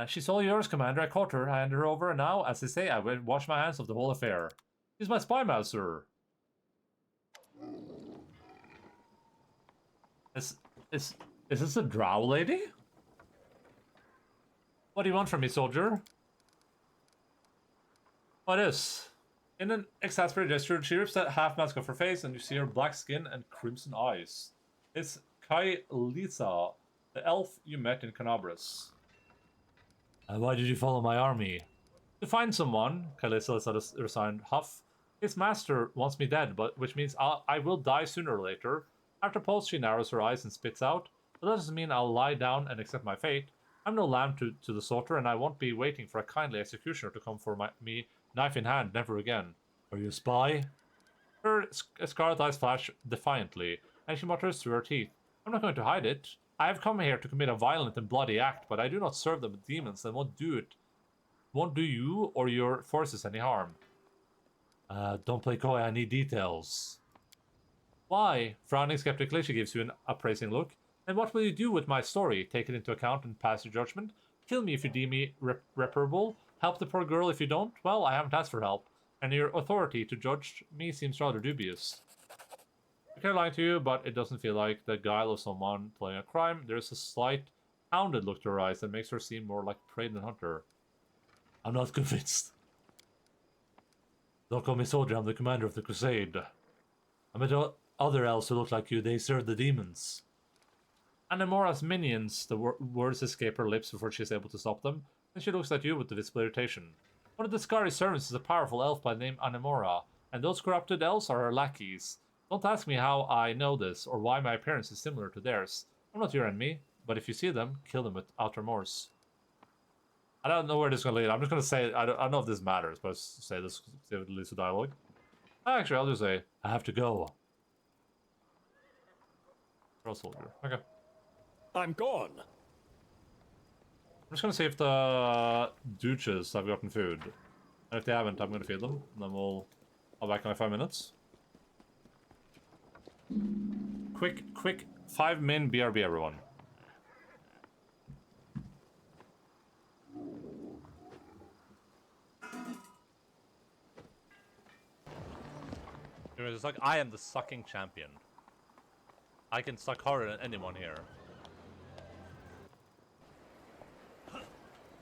She's all yours, Commander. I caught her. I handed her over, and now, as they say, I will wash my hands of the whole affair. She's my spy mouse, sir. Is this a drow lady? What do you want from me, soldier? What is? In an exasperated gesture, she rips that half mask off her face, and you see her black skin and crimson eyes. It's Kailitha, the elf you met in Canabras. Why did you follow my army? To find someone, Kailitha lets out a resigned huff. His master wants me dead, which means I will die sooner or later. After pulse, she narrows her eyes and spits out. But that doesn't mean I'll lie down and accept my fate. I'm no lamb to the slaughter, and I won't be waiting for a kindly executioner to come for me, knife in hand, never again. Are you a spy? Her scarlet eyes flash defiantly, and she mutters through her teeth. I'm not going to hide it. I have come here to commit a violent and bloody act, but I do not serve the demons and won't do you or your forces any harm. Don't play coy, I need details. Why? Frowning skeptically, she gives you an appraising look. And what will you do with my story? Take it into account and pass your judgment? Kill me if you deem me reparable? Help the poor girl if you don't? Well, I haven't asked for help, and your authority to judge me seems rather dubious. I can't lie to you, but it doesn't feel like the guile of someone playing a crime. There's a slight hounded look to her eyes that makes her seem more like prey than hunter. I'm not convinced. Don't call me soldier, I'm the commander of the crusade. I met other elves who look like you, they serve the demons. Anemora's minions, the words escape her lips before she's able to stop them, and she looks at you with visible irritation. One of the Skari servants is a powerful elf by the name Anemora, and those corrupted elves are her lackeys. Don't ask me how I know this, or why my appearance is similar to theirs. I'm not your enemy, but if you see them, kill them without remorse. I don't know where this is going to lead. I'm just going to say, I don't know if this matters, but I'll say this, see if it leads to dialogue. Actually, I'll just say, I have to go. Girl soldier. Okay. I'm gone. I'm just going to see if the douches have gotten food. And if they haven't, I'm going to feed them. And then I'll back in like 5 minutes. Quick 5 min BRB, everyone. It's like I am the sucking champion. I can suck harder than anyone here.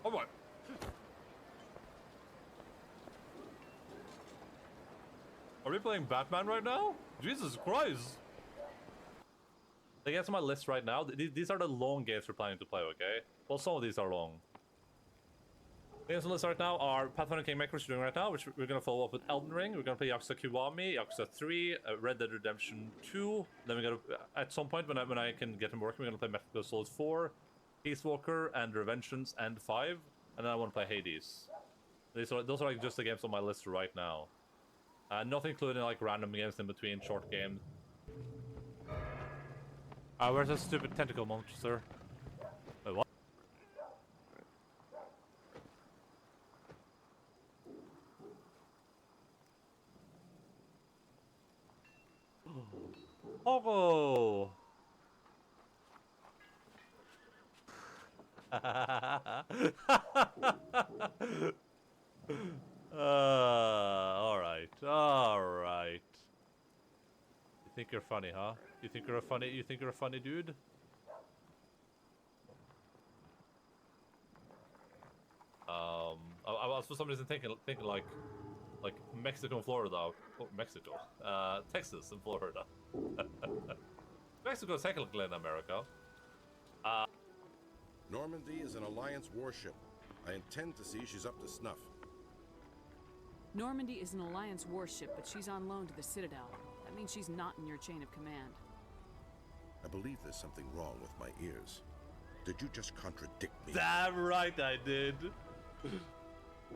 Oh my! Are we playing Batman right now? Jesus Christ! The games on my list right now, these are the long games we're planning to play, okay? Well, some of these are long. The games on the list right now are Pathfinder Kingmakers doing right now, which we're going to follow up with Elden Ring. We're going to play Yakuza Kiwami, Yakuza 3, Red Dead Redemption 2. Then we're going to, at some point when I can get them working, we're going to play Metal Gear Solid 4, Peace Walker, and Revengeance, and 5. And then I want to play Hades. Those are like just the games on my list right now. Not including like random games in between, short games. Where's that stupid tentacle monster? Wait, what? Oh! Alright. You think you're funny, huh? You think you're a funny dude? I was for some reason thinking like like Mexico and Florida. Oh, Mexico. Texas and Florida. Mexico is technically in America. Normandy is an Alliance warship. I intend to see she's up to snuff. Normandy is an Alliance warship, but she's on loan to the Citadel. That means she's not in your chain of command. I believe there's something wrong with my ears. Did you just contradict me? Damn right I did.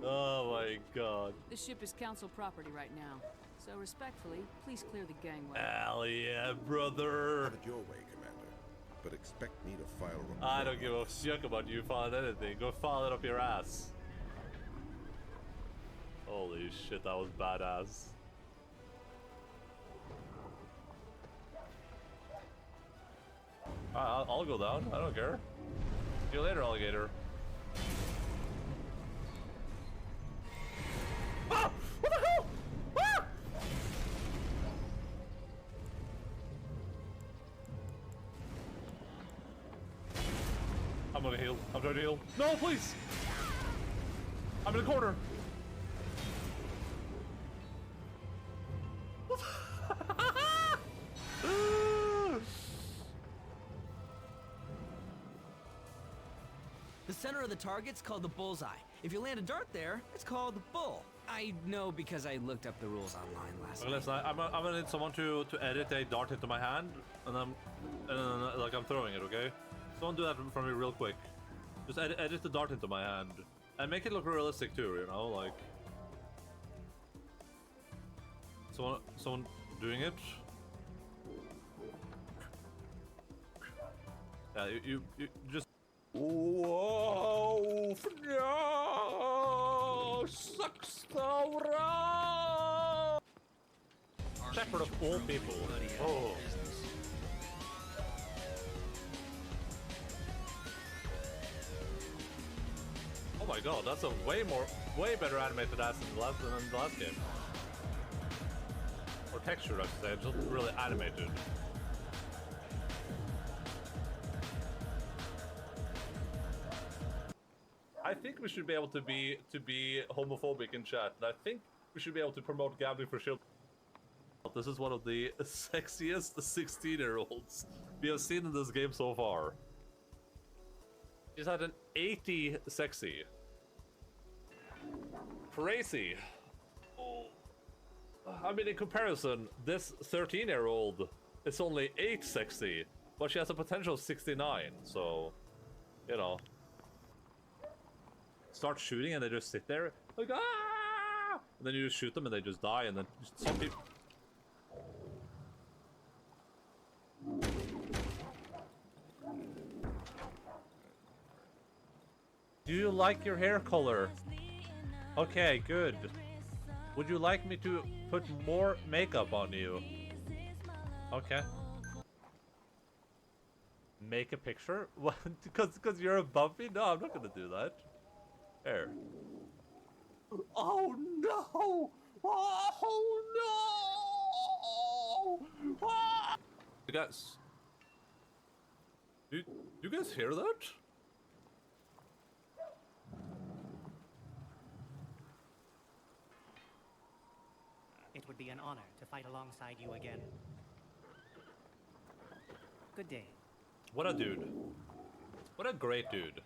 Oh my god. This ship is Council property right now. So respectfully, please clear the gangway. Hell yeah, brother. Have it your way, Commander. But expect me to file a report. I don't give a fuck about you filing anything. Go file it up your ass. Holy shit, that was badass. I'll go down. I don't care. See you later, alligator. Ah! What the hell? Ah! I'm gonna heal. I'm trying to heal. No, please! I'm in the corner. The center of the target's called the bullseye. If you land a dart there, it's called the bull. I know because I looked up the rules online last night. Listen, I'm gonna need someone to edit a dart into my hand, and I'm throwing it. Okay, someone do that for me real quick. Just edit the dart into my hand and make it look realistic too. You know, like someone doing it. Yeah, you just. Whoa! No! Sucks so wrong! Shepherd of all people. Oh. Oh my god, that's a way better animated ass than the last game. Or textured, I should say, just really animated. I think we should be able to be homophobic in chat, and I think we should be able to promote gambling for children. This is one of the sexiest 16-year-olds we have seen in this game so far. She's had an 80 sexy. Crazy. Oh. I mean, in comparison, this 13-year-old is only 8 sexy, but she has a potential of 69, so, you know. Start shooting and they just sit there like ah, and then you just shoot them and they just die, and then some people. Do you like your hair color? Okay, good. Would you like me to put more makeup on you? Okay. Make a picture? What? Because you're a bumpy? No, I'm not gonna do that. There. Oh no! Oh no! Ah! You guys, you guys hear that? It would be an honor to fight alongside you again. Good day. What a dude. What a great dude.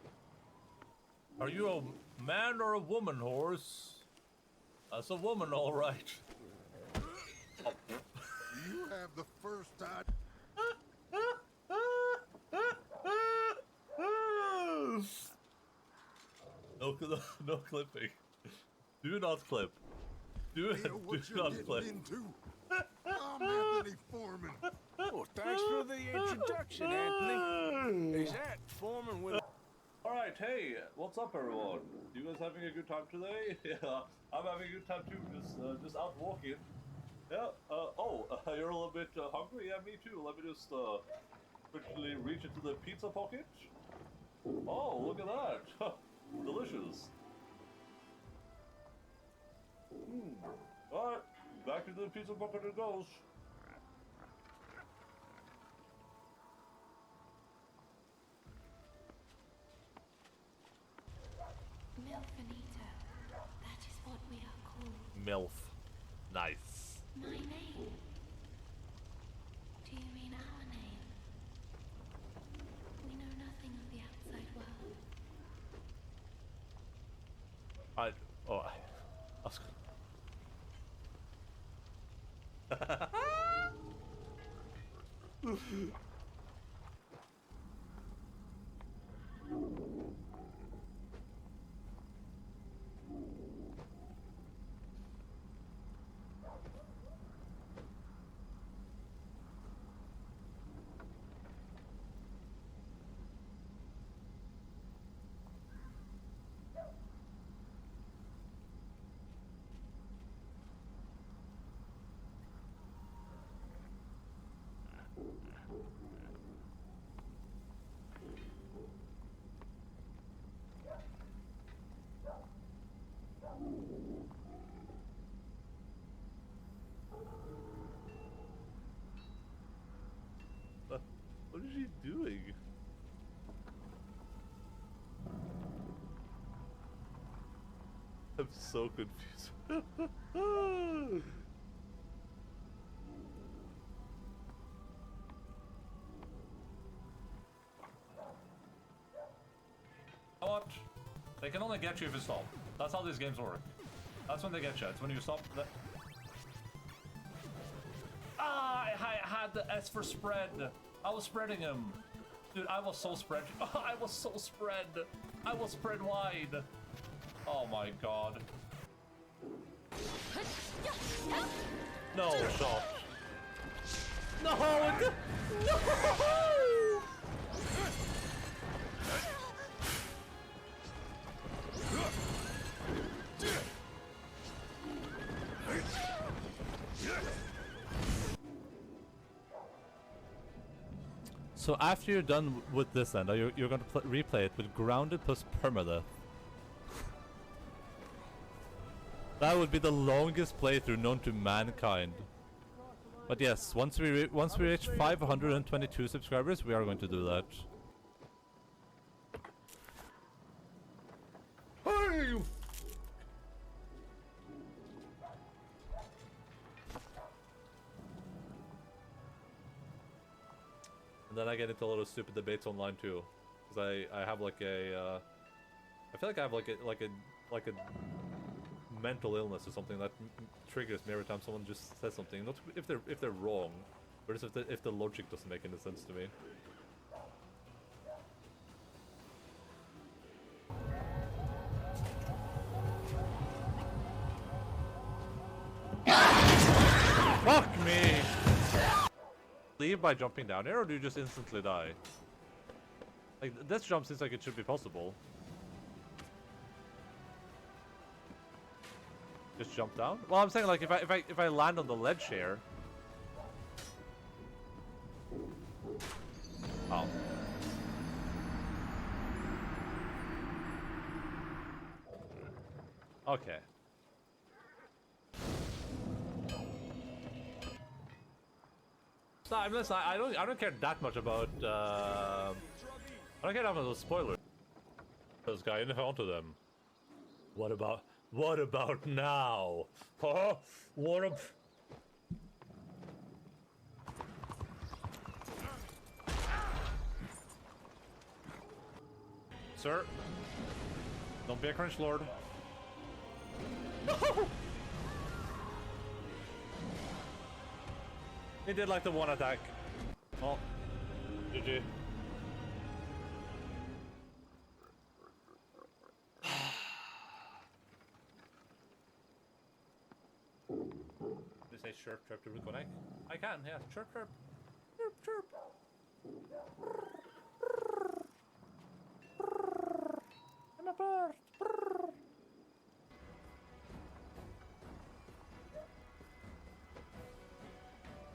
Are you a man or a woman, horse? That's a woman, all right. Oh. You have the first time. No clipping. Do not clip. Do not clip. I'm Anthony Foreman. Oh, thanks for the introduction, Anthony. Is that Foreman with... Alright, hey, what's up everyone? You guys having a good time today? Yeah, I'm having a good time too, just out walking. Yeah, you're a little bit hungry? Yeah, me too. Let me just quickly reach into the pizza pocket. Oh, look at that. Delicious. Alright, back into the pizza pocket it goes. Milfanito. That is what we are called. MILF. Nice. My name? Do you mean our name? We know nothing of the outside world. I was... What is she doing? I'm so confused. What? They can only get you if you stop. That's how these games work. That's when they get you. It's when you stop. I had the S for spread. I was spreading him. Dude, I was so spread. I was so spread. I was spread wide. Oh my god. No shot. No! No! So after you're done with this end, you're going to replay it with grounded plus permadeath. That would be the longest playthrough known to mankind. But yes, once we reach 522 subscribers, we are going to do that. Hey! And then I get into a lot of stupid debates online too, because I have like a I feel like I have like a mental illness or something that triggers me every time someone just says something. Not if they're wrong, but it's if the logic doesn't make any sense to me. Fuck me! Leave by jumping down here, or do you just instantly die? Like, this jump seems like it should be possible. Just jump down? Well, I'm saying like if I land on the ledge here. Oh. Okay. So, I don't care that much about I don't care that much about spoilers. This guy in front of them. What about now? Huh? Sir, don't be a cringe lord. No! He did like the one attack. Oh, GG. They say chirp chirp to reconnect. I can, yeah. Chirp chirp. Chirp chirp. I'm a bird.